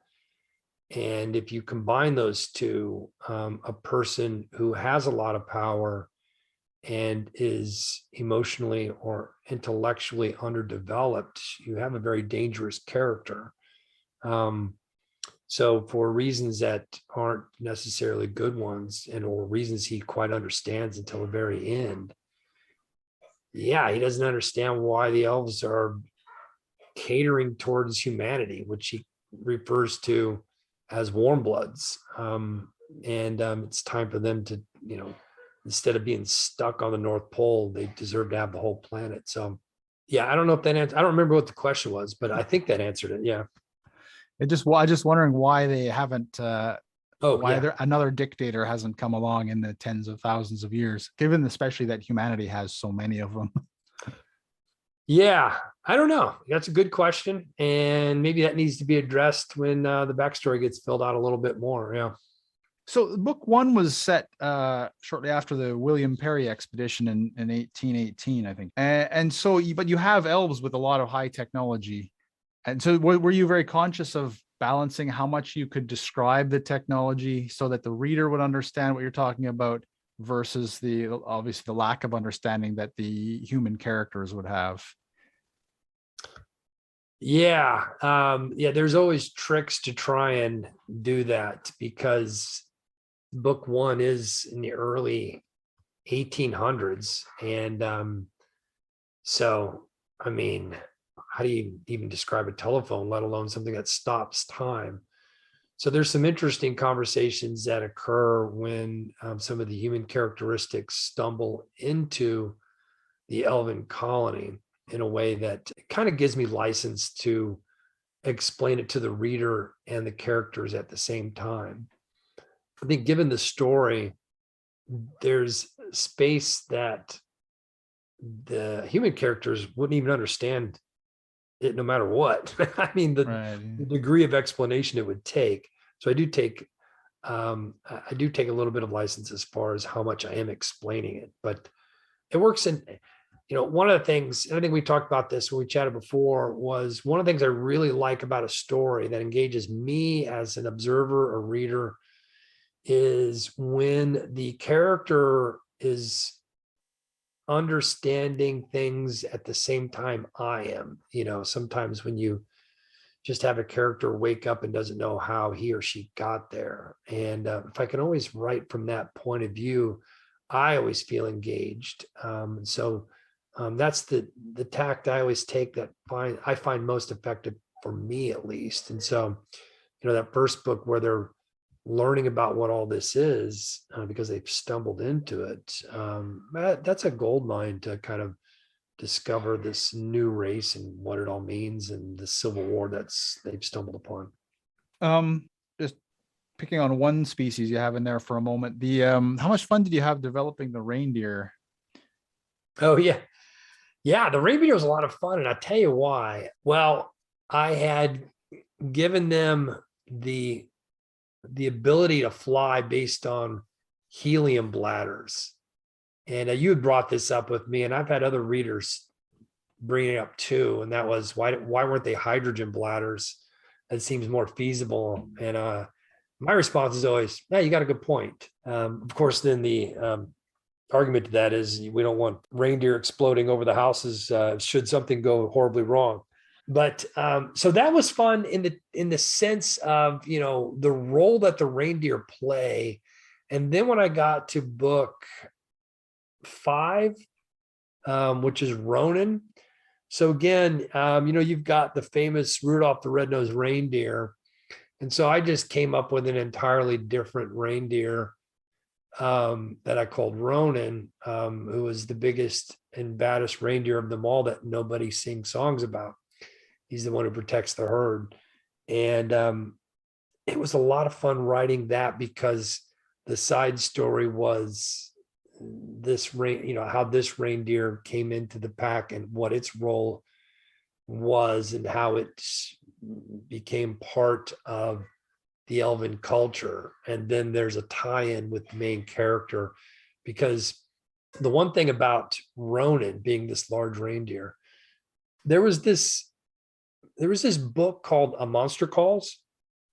And if you combine those two, a person who has a lot of power and is emotionally or intellectually underdeveloped, you have a very dangerous character. So for reasons that aren't necessarily good ones, or reasons he quite understands until the very end, yeah, he doesn't understand why the elves are catering towards humanity, which he refers to as warm bloods. It's time for them to, instead of being stuck on the North Pole, they deserve to have the whole planet. So, yeah, I don't know if that answer. I don't remember what the question was, but I think that answered it. Yeah. I just wondering why they haven't. Why Yeah. another dictator hasn't come along in the tens of thousands of years, given especially that humanity has so many of them. Yeah, I don't know. That's a good question. And maybe that needs to be addressed when the backstory gets filled out a little bit more. Yeah. So book one was set shortly after the William Perry expedition in 1818, I think. And so, but you have elves with a lot of high technology. And so were you very conscious of balancing how much you could describe the technology so that the reader would understand what you're talking about versus the obviously the lack of understanding that the human characters would have? Yeah. Yeah. There's always tricks to try and do that because book one is in the early 1800s. And so, I mean, how do you even describe a telephone, let alone something that stops time? So there's some interesting conversations that occur when some of the human characteristics stumble into the elven colony in a way that kind of gives me license to explain it to the reader and the characters at the same time. I think given the story, there's space that the human characters wouldn't even understand it no matter what. I mean, Right. the degree of explanation it would take. So I do take a little bit of license as far as how much I am explaining it, but it works in, one of the things, and I think we talked about this when we chatted before, was one of the things I really like about a story that engages me as an observer or reader is when the character is understanding things at the same time I am. Sometimes when you just have a character wake up and doesn't know how he or she got there. And if I can always write from that point of view, I always feel engaged. That's the tact I always take that I find most effective for me at least. And so, that first book where they're learning about what all this is because they've stumbled into it, that's a gold mine to kind of discover this new race and what it all means and the civil war they've stumbled upon. Just picking on one species you have in there for a moment. The how much fun did you have developing the reindeer? Oh yeah. Yeah, the reindeer was a lot of fun. And I'll tell you why. Well, I had given them the ability to fly based on helium bladders. And you had brought this up with me, and I've had other readers bring it up too. And that was why weren't they hydrogen bladders? That seems more feasible. And my response is always, yeah, you got a good point. Of course, then the argument to that is we don't want reindeer exploding over the houses should something go horribly wrong. But so that was fun in the sense of the role that the reindeer play. And then when I got to book 5, which is Ronan. So again, you've got the famous Rudolph the Red-Nosed Reindeer. And so I just came up with an entirely different reindeer that I called Ronan, who was the biggest and baddest reindeer of them all that nobody sings songs about. He's the one who protects the herd. And it was a lot of fun writing that because the side story was how this reindeer came into the pack and what its role was and how it became part of the elven culture. And then there's a tie-in with the main character, because the one thing about Ronan being this large reindeer, there was this book called A Monster Calls.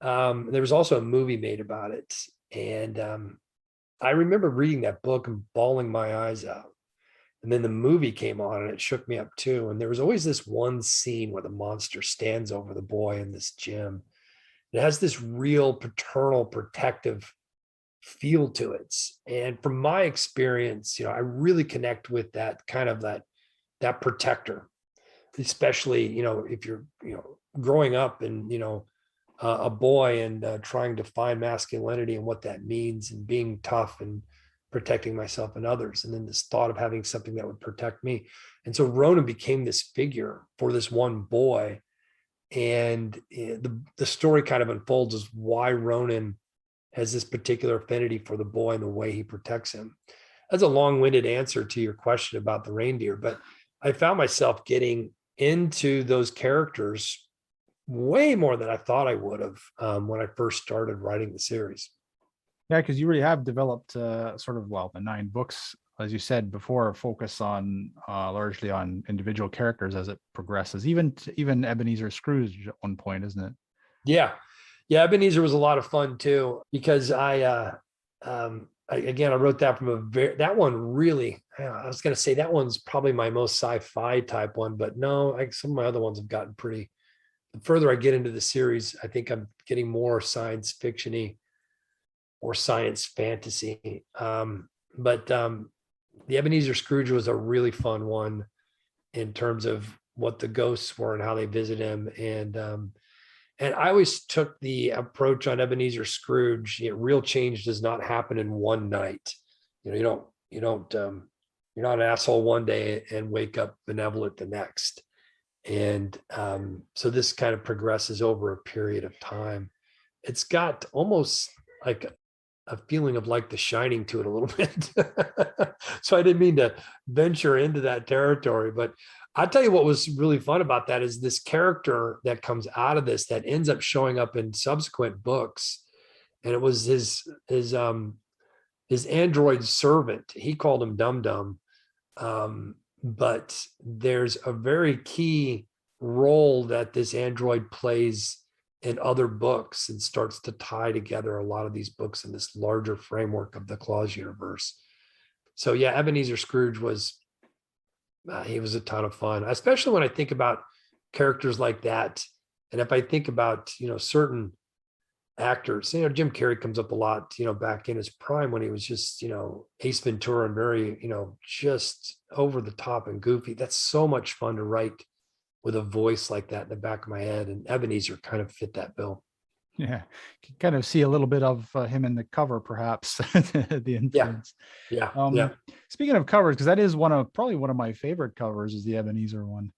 There was also a movie made about it. And I remember reading that book and bawling my eyes out. And then the movie came on and it shook me up too. And there was always this one scene where the monster stands over the boy in this gym. It has this real paternal, protective feel to it. And from my experience, I really connect with that kind of that protector, especially, if you're, growing up and, a boy and trying to find masculinity and what that means and being tough and protecting myself and others. And then this thought of having something that would protect me. And so Ronan became this figure for this one boy. And the story kind of unfolds as why Ronan has this particular affinity for the boy and the way he protects him. That's a long-winded answer to your question about the reindeer, but I found myself getting into those characters way more than I thought I would have when I first started writing the series. Yeah, because you really have developed sort of, well, the 9 books, as you said before, focus on largely on individual characters as it progresses. Even Ebenezer Scrooge at one point, isn't it? Yeah. Yeah. Ebenezer was a lot of fun too, because again, I wrote that from that one really, I was going to say that one's probably my most sci-fi type one, but no, some of my other ones have gotten pretty, the further I get into the series, I think I'm getting more science fiction-y or science fantasy. But the Ebenezer Scrooge was a really fun one in terms of what the ghosts were and how they visit him. And I always took the approach on Ebenezer Scrooge, real change does not happen in one night. You're not an asshole one day and wake up benevolent the next. And so this kind of progresses over a period of time. It's got almost like a feeling of like The Shining to it a little bit. So I didn't mean to venture into that territory, but I'll tell you what was really fun about that is this character that comes out of this that ends up showing up in subsequent books. And it was his android servant. He called him Dum Dum. But there's a very key role that this android plays in other books and starts to tie together a lot of these books in this larger framework of the Claus universe. So yeah, Ebenezer Scrooge he was a ton of fun, especially when I think about characters like that. And if I think about, certain actors, Jim Carrey comes up a lot, back in his prime when he was just, Ace Ventura and very, just over the top and goofy. That's so much fun to write with a voice like that in the back of my head. And Ebenezer kind of fit that bill. Yeah, you can kind of see a little bit of him in the cover, perhaps the influence. Yeah. Speaking of covers, because that is probably one of my favorite covers is the Ebenezer one,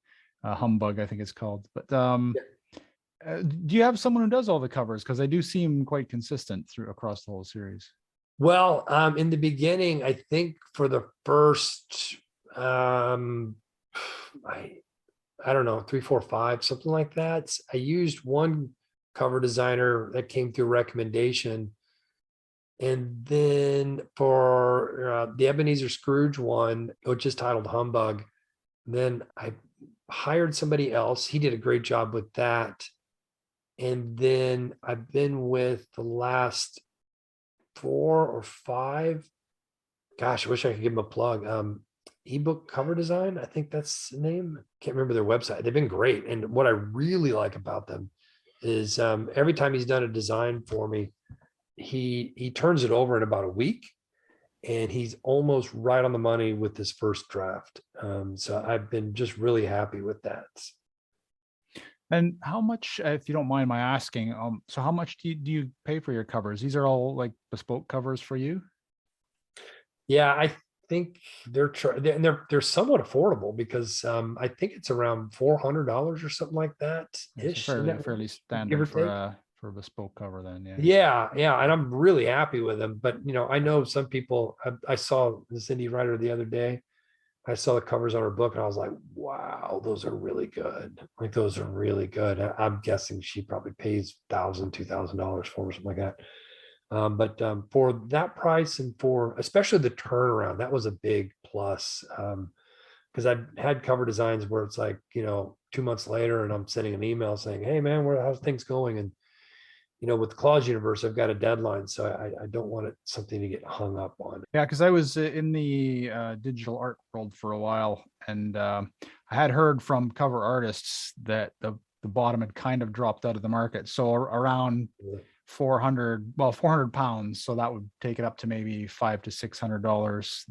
Humbug, I think it's called. But do you have someone who does all the covers? Because they do seem quite consistent across the whole series. Well, in the beginning, I think for the first, I don't know, 3, 4, 5, something like that. I used one cover designer that came through recommendation. And then for the Ebenezer Scrooge one, which is titled Humbug, then I hired somebody else. He did a great job with that. And then I've been with the last 4 or 5. Gosh, I wish I could give them a plug. Ebook Cover Design, I think that's the name. Can't remember their website. They've been great. And what I really like about them is every time he's done a design for me, he turns it over in about a week, and he's almost right on the money with this first draft. So I've been just really happy with that. And how much, if you don't mind my asking, so how much do you pay for your covers? These are all like bespoke covers for you? Yeah, I think they're somewhat affordable because I think it's around $400 or something like that It's ish. fairly Give standard or take. For a bespoke cover then, yeah. Yeah, and I'm really happy with them. But I know some people. I saw this indie writer the other day. I saw the covers on her book, and I was like, "Wow, those are really good. Like those are really good." I'm guessing she probably pays $1,000, $2,000 for them, something like that. But for that price and for especially the turnaround, that was a big plus. Because I've had cover designs where it's like 2 months later, and I'm sending an email saying, "Hey man, how's things going?" And with the Claus universe, I've got a deadline, so I don't want something to get hung up on. Yeah, because I was in the digital art world for a while, and I had heard from cover artists that the bottom had kind of dropped out of the market. So around 400 pounds. So that would take it up to maybe $500 to $600,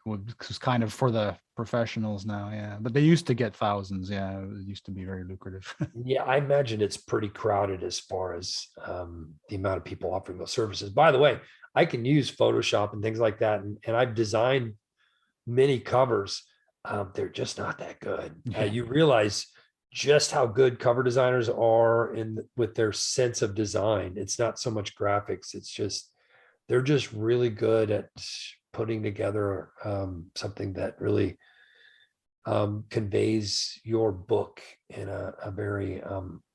which is kind of for the professionals now. Yeah. But they used to get thousands. Yeah. It used to be very lucrative. Yeah, I imagine it's pretty crowded as far as the amount of people offering those services. By the way, I can use Photoshop and things like that. And I've designed many covers. They're just not that good. Yeah. You realize just how good cover designers are with their sense of design. It's not so much graphics. It's just, they're just really good at putting together something that really conveys your book in a very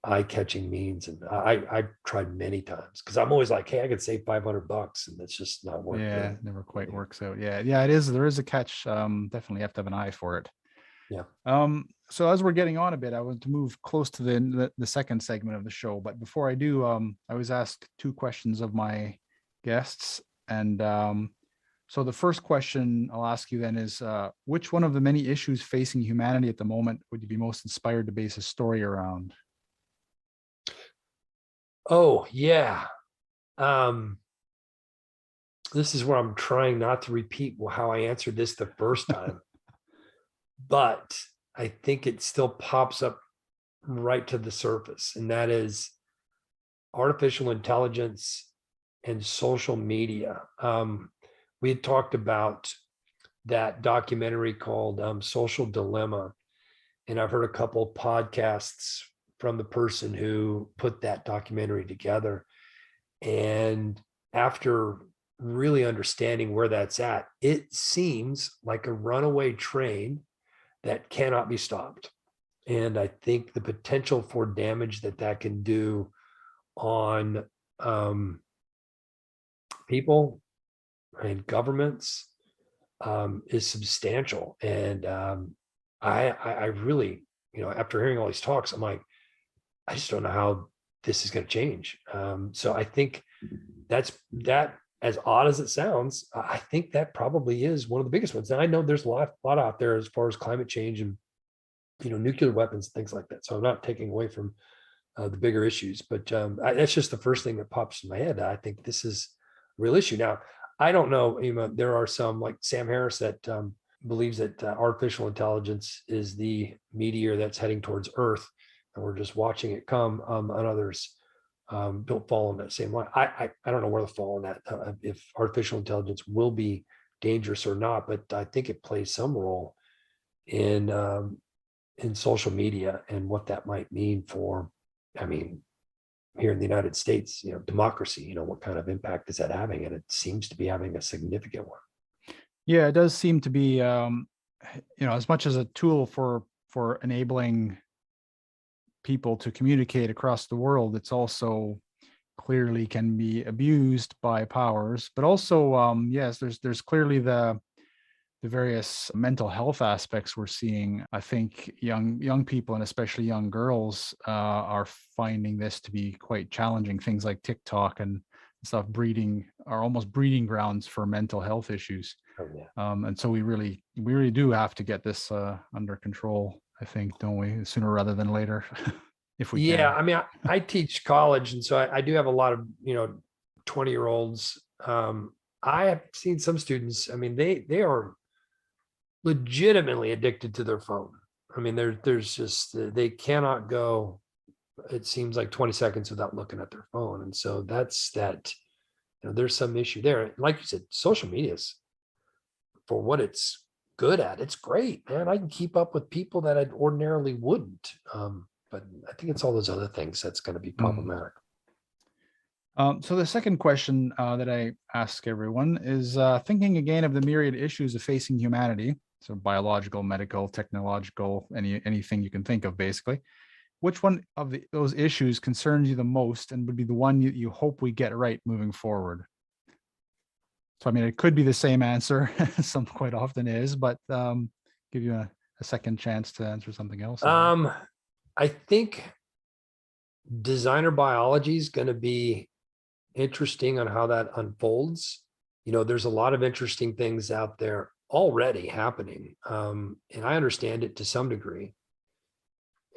eye-catching means. And I tried many times because I'm always like, hey, I could save $500, and it's just not worth Yeah, it. never quite works out. Yeah, it is. There is a catch. Definitely have to have an eye for it. Yeah. So as we're getting on a bit, I want to move close to the second segment of the show. But before I do, I always ask two questions of my guests. And so the first question I'll ask you then is, which one of the many issues facing humanity at the moment would you be most inspired to base a story around? Oh, yeah. This is where I'm trying not to repeat how I answered this the first time, but I think it still pops up right to the surface. And that is artificial intelligence and social media. We had talked about that documentary called Social Dilemma. And I've heard a couple podcasts from the person who put that documentary together. And after really understanding where that's at, it seems like a runaway train that cannot be stopped. And I think the potential for damage that can do on people and governments is substantial. And I really, after hearing all these talks, I'm like, I just don't know how this is going to change. So I think that, as odd as it sounds, I think that probably is one of the biggest ones. And I know there's a lot out there as far as climate change and nuclear weapons, things like that. So I'm not taking away from the bigger issues, but that's just the first thing that pops in my head. I think this is a real issue. Now, I don't know, there are some like Sam Harris that believes that artificial intelligence is the meteor that's heading towards Earth, and we're just watching it come. And others don't fall in that same line. I don't know where to fall in that, if artificial intelligence will be dangerous or not, but I think it plays some role in social media and what that might mean for, here in the United States, democracy, what kind of impact is that having? And it seems to be having a significant one. Yeah, it does seem to be, as much as a tool for enabling people to communicate across the world, it's also clearly can be abused by powers. But also, yes, there's clearly the various mental health aspects we're seeing. I think young people, and especially young girls, are finding this to be quite challenging. Things like TikTok and stuff are almost breeding grounds for mental health issues. Oh, yeah. And so we really do have to get this under control, I think, don't we? Sooner rather than later, if we Yeah, can. I teach college, and so I do have a lot of 20-year-olds. I have seen some students. They are legitimately addicted to their phone. There's just, they cannot go, it seems like 20 seconds without looking at their phone. And so that's that, there's some issue there. Like you said, social media is, for what it's good at, it's great, man. I can keep up with people that I ordinarily wouldn't. But I think it's all those other things that's going to be problematic. So the second question that I ask everyone is, thinking again of the myriad issues of facing humanity, so biological, medical, technological, anything you can think of, basically. Which one of those issues concerns you the most and would be the one you hope we get right moving forward? So, it could be the same answer, some quite often is, but give you a second chance to answer something else. I think designer biology is going to be interesting on how that unfolds. There's a lot of interesting things out there already happening. And I understand it to some degree.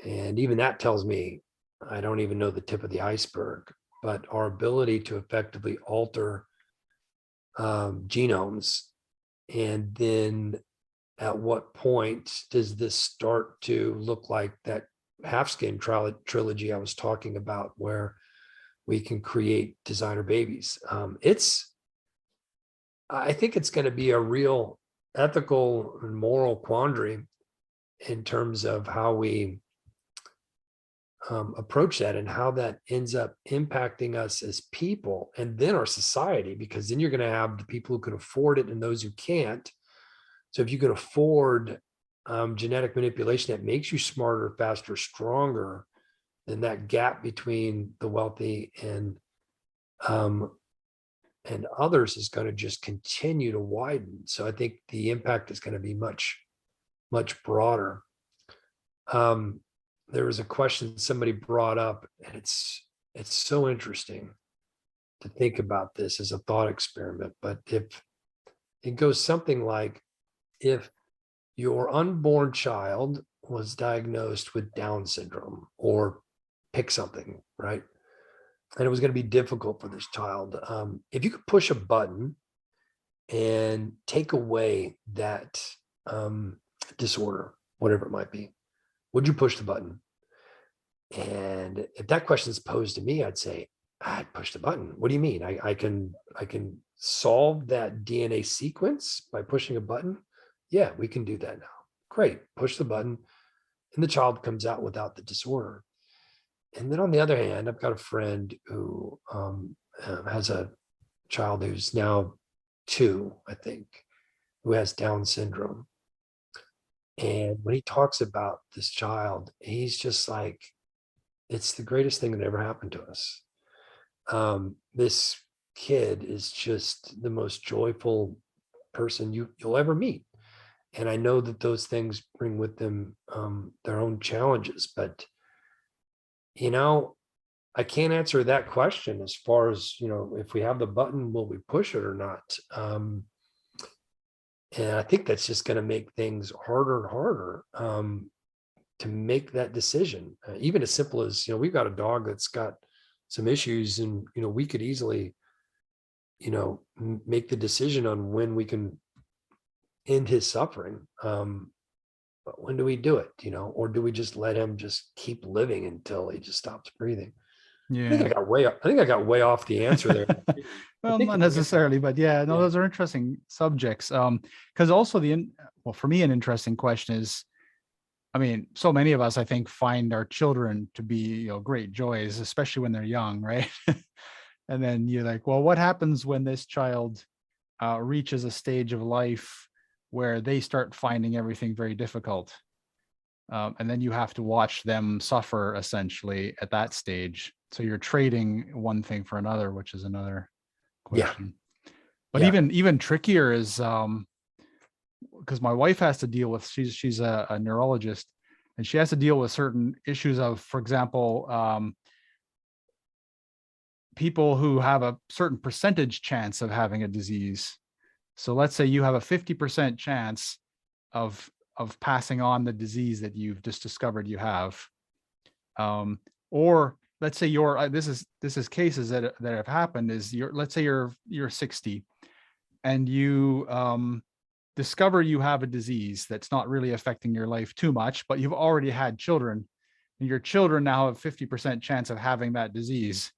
And even that tells me I don't even know the tip of the iceberg, but our ability to effectively alter genomes, and then at what point does this start to look like that half skin trilogy I was talking about, where we can create designer babies? I think it's going to be a real ethical and moral quandary in terms of how we approach that and how that ends up impacting us as people and then our society, because then you're going to have the people who can afford it and those who can't. So if you can afford genetic manipulation that makes you smarter, faster, stronger, then that gap between the wealthy and others is going to just continue to widen. So I think the impact is going to be much, much broader. There was a question somebody brought up, and it's so interesting to think about this as a thought experiment. But if it goes something like, if your unborn child was diagnosed with Down syndrome, or pick something, right? And it was going to be difficult for this child. If you could push a button and take away that disorder, whatever it might be, would you push the button? And if that question is posed to me, I'd say, I'd push the button. What do you mean? I can solve that DNA sequence by pushing a button? Yeah, we can do that now. Great, push the button, and the child comes out without the disorder. And then on the other hand, I've got a friend who has a child who's now 2, I think, who has Down syndrome. And when he talks about this child, he's just like, it's the greatest thing that ever happened to us. This kid is just the most joyful person you'll ever meet. And I know that those things bring with them their own challenges, but I can't answer that question as far as, if we have the button, will we push it or not? And I think that's just going to make things harder and harder to make that decision. Even as simple as, we've got a dog that's got some issues, and, we could easily, make the decision on when we can end his suffering. But when do we do it, or do we just let him just keep living until he just stops breathing? Yeah. I think I got way off the answer there. Well, not necessarily, but those are interesting subjects. Because also for me, an interesting question is, so many of us, I think, find our children to be, great joys, especially when they're young, right? And then you're like, well, what happens when this child reaches a stage of life where they start finding everything very difficult? And then you have to watch them suffer essentially at that stage. So you're trading one thing for another, which is another question. But even trickier is because my wife has to deal with, she's a neurologist, and she has to deal with certain issues of, for example, people who have a certain percentage chance of having a disease. So let's say you have a 50% chance of passing on the disease that you've just discovered you have. Or let's say this is cases that have happened is let's say you're 60 and you discover you have a disease that's not really affecting your life too much, but you've already had children, and your children now have 50% chance of having that disease.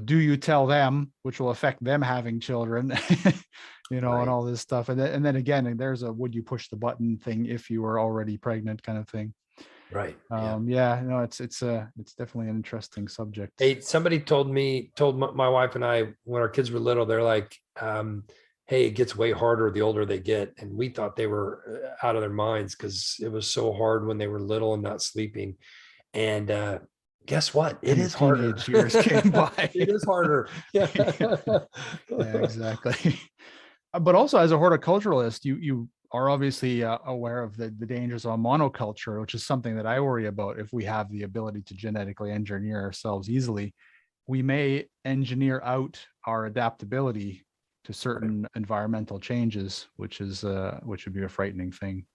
Do you tell them, which will affect them having children, right, and all this stuff. And then again, there's a, would you push the button thing if you were already pregnant kind of thing. Right. It's definitely an interesting subject. Hey, somebody told my wife and I, when our kids were little, they're like, hey, it gets way harder the older they get. And we thought they were out of their minds because it was so hard when they were little and not sleeping. And guess what? It is harder. Years came by. It is harder. Yeah. Yeah, exactly. But also, as a horticulturalist, you are obviously aware of the dangers of monoculture, which is something that I worry about. If we have the ability to genetically engineer ourselves easily, we may engineer out our adaptability to certain environmental changes, which would be a frightening thing.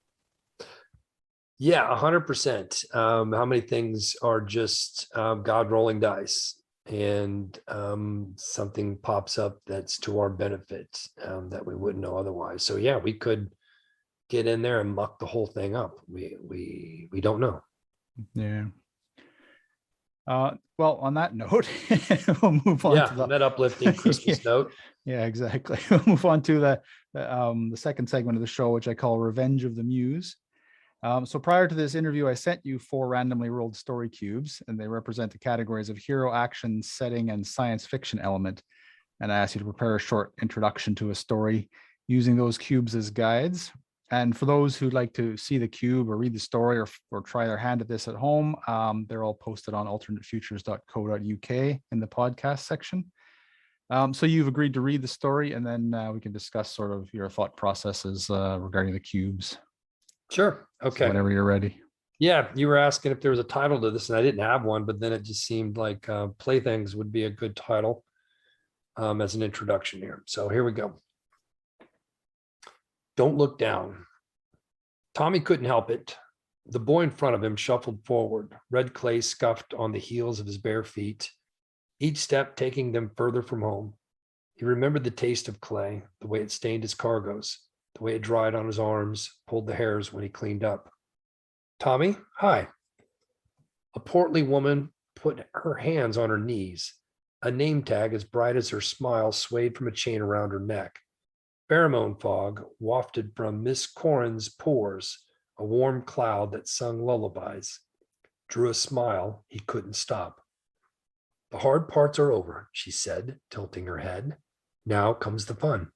Yeah, 100%. How many things are just God rolling dice, and something pops up that's to our benefit that we wouldn't know otherwise. So yeah, we could get in there and muck the whole thing up. We don't know. Yeah. Well, on that note, we'll move on to that uplifting Christmas note. Yeah, exactly. We'll move on to the second segment of the show, which I call Revenge of the Muse. So prior to this interview, I sent you 4 randomly rolled story cubes, and they represent the categories of hero, action, setting, and science fiction element. And I asked you to prepare a short introduction to a story using those cubes as guides. And for those who'd like to see the cube or read the story or try their hand at this at home, they're all posted on alternatefutures.co.uk in the podcast section. So you've agreed to read the story, and then we can discuss sort of your thought processes regarding the cubes. Sure. Okay. So whenever you're ready. Yeah, you were asking if there was a title to this, and I didn't have one, but then it just seemed like Playthings would be a good title as an introduction here. So here we go. Don't look down. Tommy couldn't help it. The boy in front of him shuffled forward, red clay scuffed on the heels of his bare feet, each step taking them further from home. He remembered the taste of clay, the way it stained his cargoes, the way it dried on his arms, pulled the hairs when he cleaned up. Tommy, hi. A portly woman put her hands on her knees. A name tag as bright as her smile swayed from a chain around her neck. Pheromone fog wafted from Miss Corin's pores, a warm cloud that sung lullabies. Drew a smile he couldn't stop. The hard parts are over, she said, tilting her head. Now comes the fun.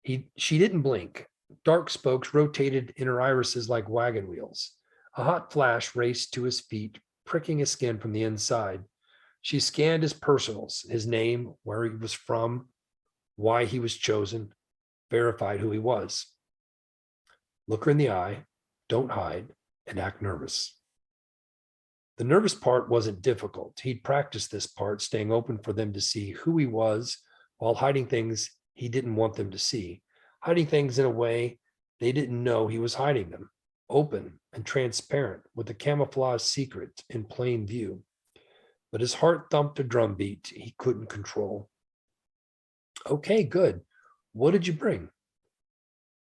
She didn't blink. Dark spokes rotated in her irises like wagon wheels. A hot flash raced to his feet, pricking his skin from the inside. She scanned his personals, his name, where he was from, why he was chosen, verified who he was. Look her in the eye, don't hide, and act nervous. The nervous part wasn't difficult. He'd practiced this part, staying open for them to see who he was while hiding things he didn't want them to see, hiding things in a way they didn't know he was hiding them, open and transparent with a camouflaged secret in plain view. But his heart thumped a drumbeat he couldn't control. Okay, good. What did you bring?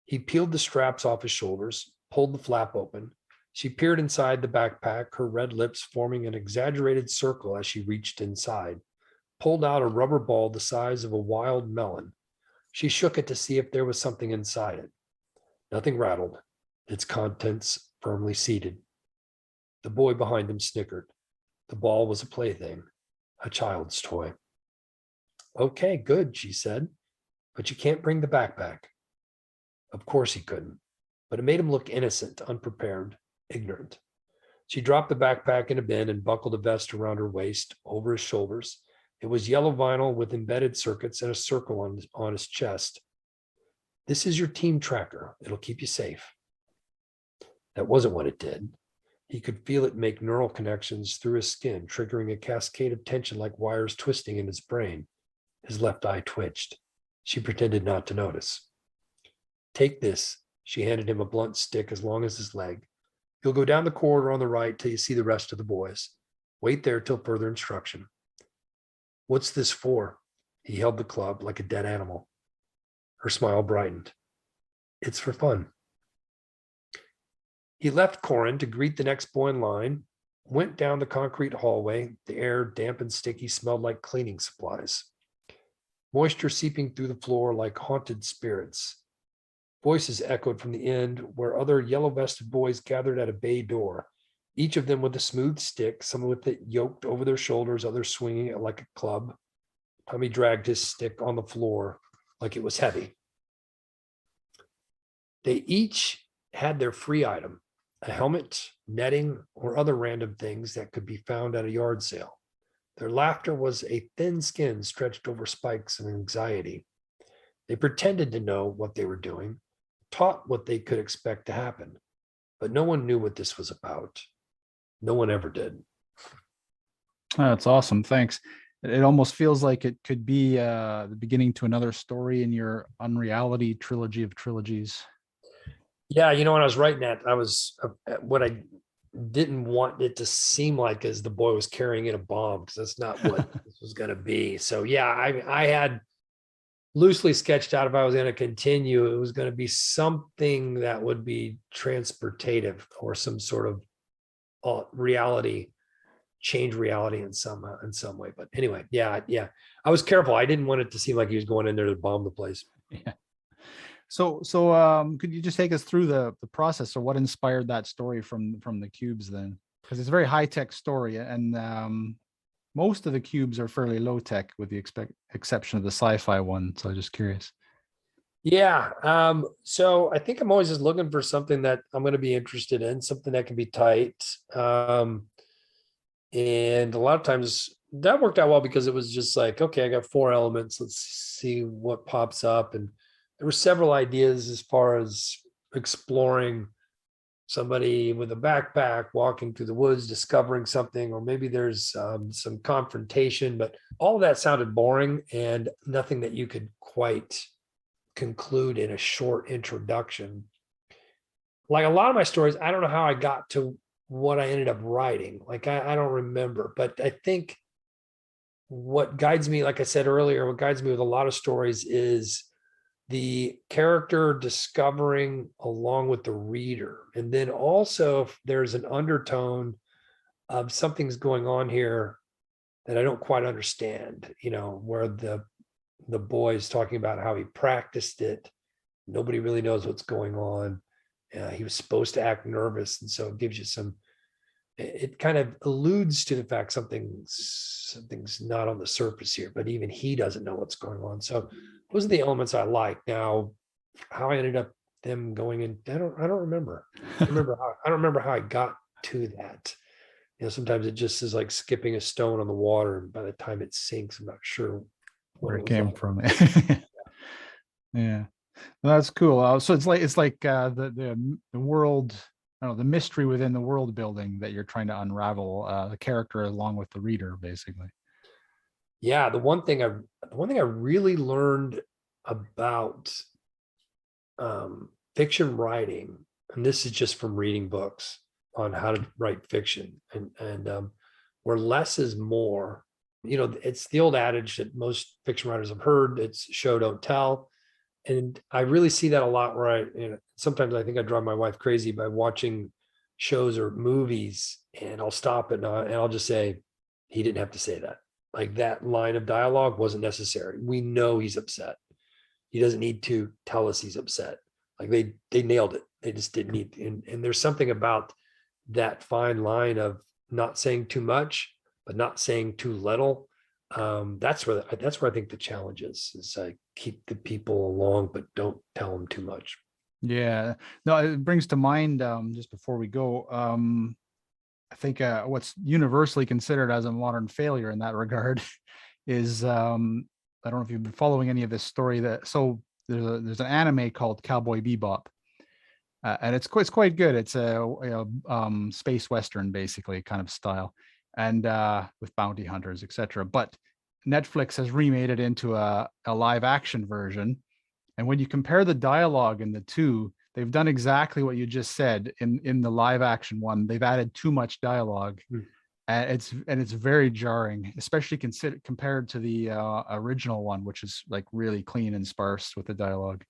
He peeled the straps off his shoulders, pulled the flap open. She peered inside the backpack, her red lips forming an exaggerated circle as she reached inside, pulled out a rubber ball the size of a wild melon. She shook it to see if there was something inside it. Nothing rattled, its contents firmly seated. The boy behind him snickered. The ball was a plaything, a child's toy. Okay, good, she said, but you can't bring the backpack. Of course he couldn't, but it made him look innocent, unprepared, ignorant. She dropped the backpack in a bin and buckled a vest around her waist, over his shoulders. It was yellow vinyl with embedded circuits and a circle on his chest. This is your team tracker. It'll keep you safe. That wasn't what it did. He could feel it make neural connections through his skin, triggering a cascade of tension like wires twisting in his brain. His left eye twitched. She pretended not to notice. Take this. She handed him a blunt stick as long as his leg. You'll go down the corridor on the right till you see the rest of the boys. Wait there till further instruction. What's this for? He held the club like a dead animal. Her smile brightened. It's for fun. He left Corin to greet the next boy in line, went down the concrete hallway. The air, damp and sticky, smelled like cleaning supplies. Moisture seeping through the floor like haunted spirits. Voices echoed from the end where other yellow-vested boys gathered at a bay door, each of them with a smooth stick, some with it yoked over their shoulders, others swinging it like a club. Tommy dragged his stick on the floor like it was heavy. They each had their free item, a helmet, netting, or other random things that could be found at a yard sale. Their laughter was a thin skin stretched over spikes of anxiety. They pretended to know what they were doing, taught what they could expect to happen, but no one knew what this was about. No one ever did. That's awesome. Thanks. It almost feels like it could be the beginning to another story in your Unreality trilogy of trilogies. Yeah, when I was writing that, I was what I didn't want it to seem like is the boy was carrying in a bomb, because that's not what this was going to be. So yeah, I had loosely sketched out if I was going to continue, it was going to be something that would be transportative or some sort of reality, change reality in some way. But anyway, yeah, I was careful. I didn't want it to seem like he was going in there to bomb the place. Yeah. So could you just take us through the process, or what inspired that story from the cubes then? Because it's a very high tech story, and most of the cubes are fairly low tech, with the exception of the sci-fi one. So I'm just curious. Yeah. So I think I'm always just looking for something that I'm going to be interested in, something that can be tight. And a lot of times that worked out well because it was just like, okay, I got 4 elements. Let's see what pops up. And there were several ideas as far as exploring somebody with a backpack walking through the woods, discovering something, or maybe there's some confrontation, but all of that sounded boring and nothing that you could quite conclude in a short introduction. Like a lot of my stories, I don't know how I got to what I ended up writing. Like I don't remember, but I think what guides me, like I said earlier, what guides me with a lot of stories is the character discovering along with the reader. And then also if there's an undertone of something's going on here that I don't quite understand, where the boy is talking about how he practiced it. Nobody really knows what's going on. He was supposed to act nervous. And so it gives you it kind of alludes to the fact something's not on the surface here, but even he doesn't know what's going on. So those are the elements I like. Now, how I ended up them going in, I don't remember. I don't remember how I got to that. Sometimes it just is like skipping a stone on the water, and by the time it sinks, I'm not sure where it came from. Yeah, well, that's cool. So it's like the world, I don't know, the mystery within the world building that you're trying to unravel, the character along with the reader, basically. Yeah, the one thing I really learned about fiction writing, and this is just from reading books on how to write fiction, and where less is more. It's the old adage that most fiction writers have heard. It's show, don't tell. And I really see that a lot where sometimes I think I drive my wife crazy by watching shows or movies, and I'll stop it and I'll just say, he didn't have to say that. Like that line of dialogue wasn't necessary. We know he's upset. He doesn't need to tell us he's upset. Like they nailed it. They just didn't need, and there's something about that fine line of not saying too much, but not saying too little. That's where I think the challenge is keep the people along, but don't tell them too much. Yeah, no, it brings to mind, just before we go, I think what's universally considered as a modern failure in that regard is, I don't know if you've been following any of this story. There's an anime called Cowboy Bebop, and it's quite good. It's a space western, basically, kind of style, and with bounty hunters, etc. But Netflix has remade it into a live action version, and when you compare the dialogue in the two, they've done exactly what you just said. In the live action one, they've added too much dialogue, and it's very jarring, especially compared to the original one, which is like really clean and sparse with the dialogue.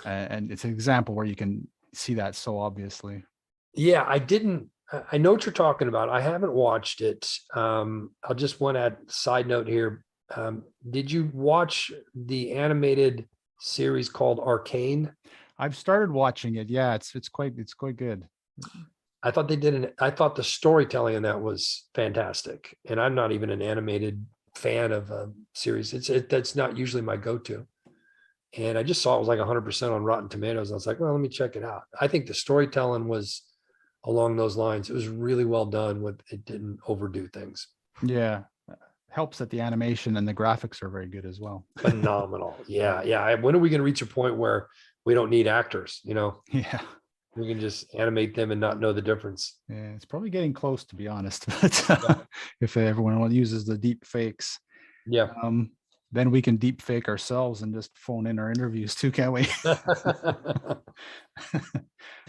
And it's an example where you can see that so obviously. Yeah, I know what you're talking about. I haven't watched it. I'll just want to add a side note here. Did you watch the animated series called Arcane? I've started watching it. Yeah, it's quite good. I thought I thought the storytelling in that was fantastic. And I'm not even an animated fan of a series. That's not usually my go-to. And I just saw it was like 100% on Rotten Tomatoes. I was like, well, let me check it out. I think the storytelling was along those lines. It was really well done. It didn't overdo things. Yeah, helps that the animation and the graphics are very good as well. Phenomenal. Yeah. When are we going to reach a point where we don't need actors? Yeah, we can just animate them and not know the difference. Yeah, it's probably getting close, to be honest. But if everyone uses the deep fakes, yeah, then we can deep fake ourselves and just phone in our interviews too, can't we?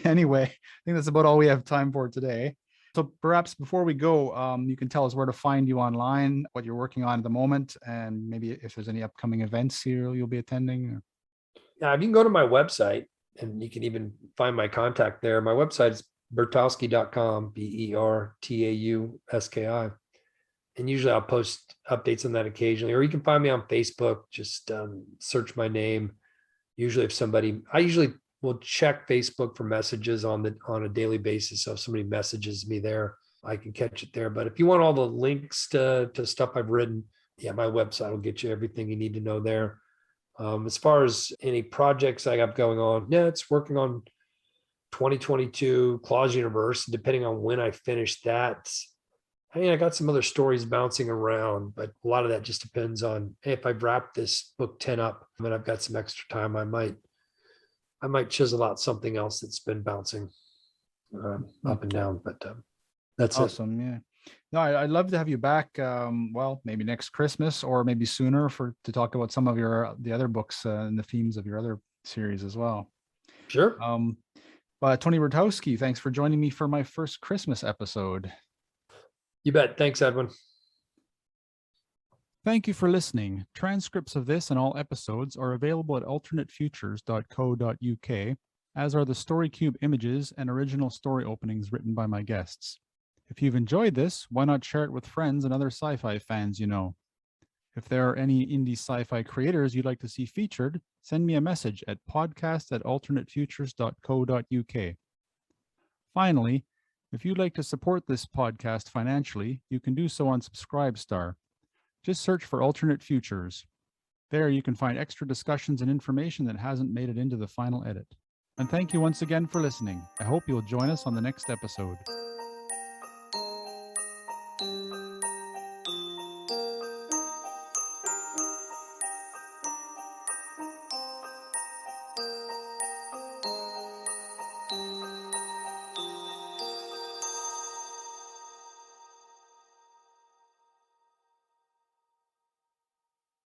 Anyway, I think that's about all we have time for today. So perhaps before we go, you can tell us where to find you online, what you're working on at the moment, and maybe if there's any upcoming events you'll be attending. Yeah, you can go to my website and you can even find my contact there. My website is bertauski.com, Bertauski. And usually I'll post updates on that occasionally, or you can find me on Facebook. Just search my name. Usually I usually will check Facebook for messages on a daily basis. So if somebody messages me there, I can catch it there. But if you want all the links to stuff I've written, yeah, my website will get you everything you need to know there. As far as any projects I have going on, yeah, it's working on 2022 Claus-verse. Depending on when I finish that, I mean, I got some other stories bouncing around, but a lot of that just depends on, hey, if I've wrapped this book 10 up and I've got some extra time, I might chisel out something else that's been bouncing up and down. But that's it. Awesome. Yeah. No, I'd love to have you back. Well, maybe next Christmas or maybe sooner to talk about some of the other books and the themes of your other series as well. Sure. But Tony Bertauski, thanks for joining me for my first Christmas episode. You bet. Thanks, Edwin. Thank you for listening. Transcripts of this and all episodes are available at alternatefutures.co.uk, as are the StoryCube images and original story openings written by my guests. If you've enjoyed this, why not share it with friends and other sci-fi fans you know? If there are any indie sci-fi creators you'd like to see featured, send me a message at podcast@alternatefutures.co.uk. Finally, if you'd like to support this podcast financially, you can do so on Subscribestar. Just search for Alternate Futures. There you can find extra discussions and information that hasn't made it into the final edit. And thank you once again for listening. I hope you'll join us on the next episode.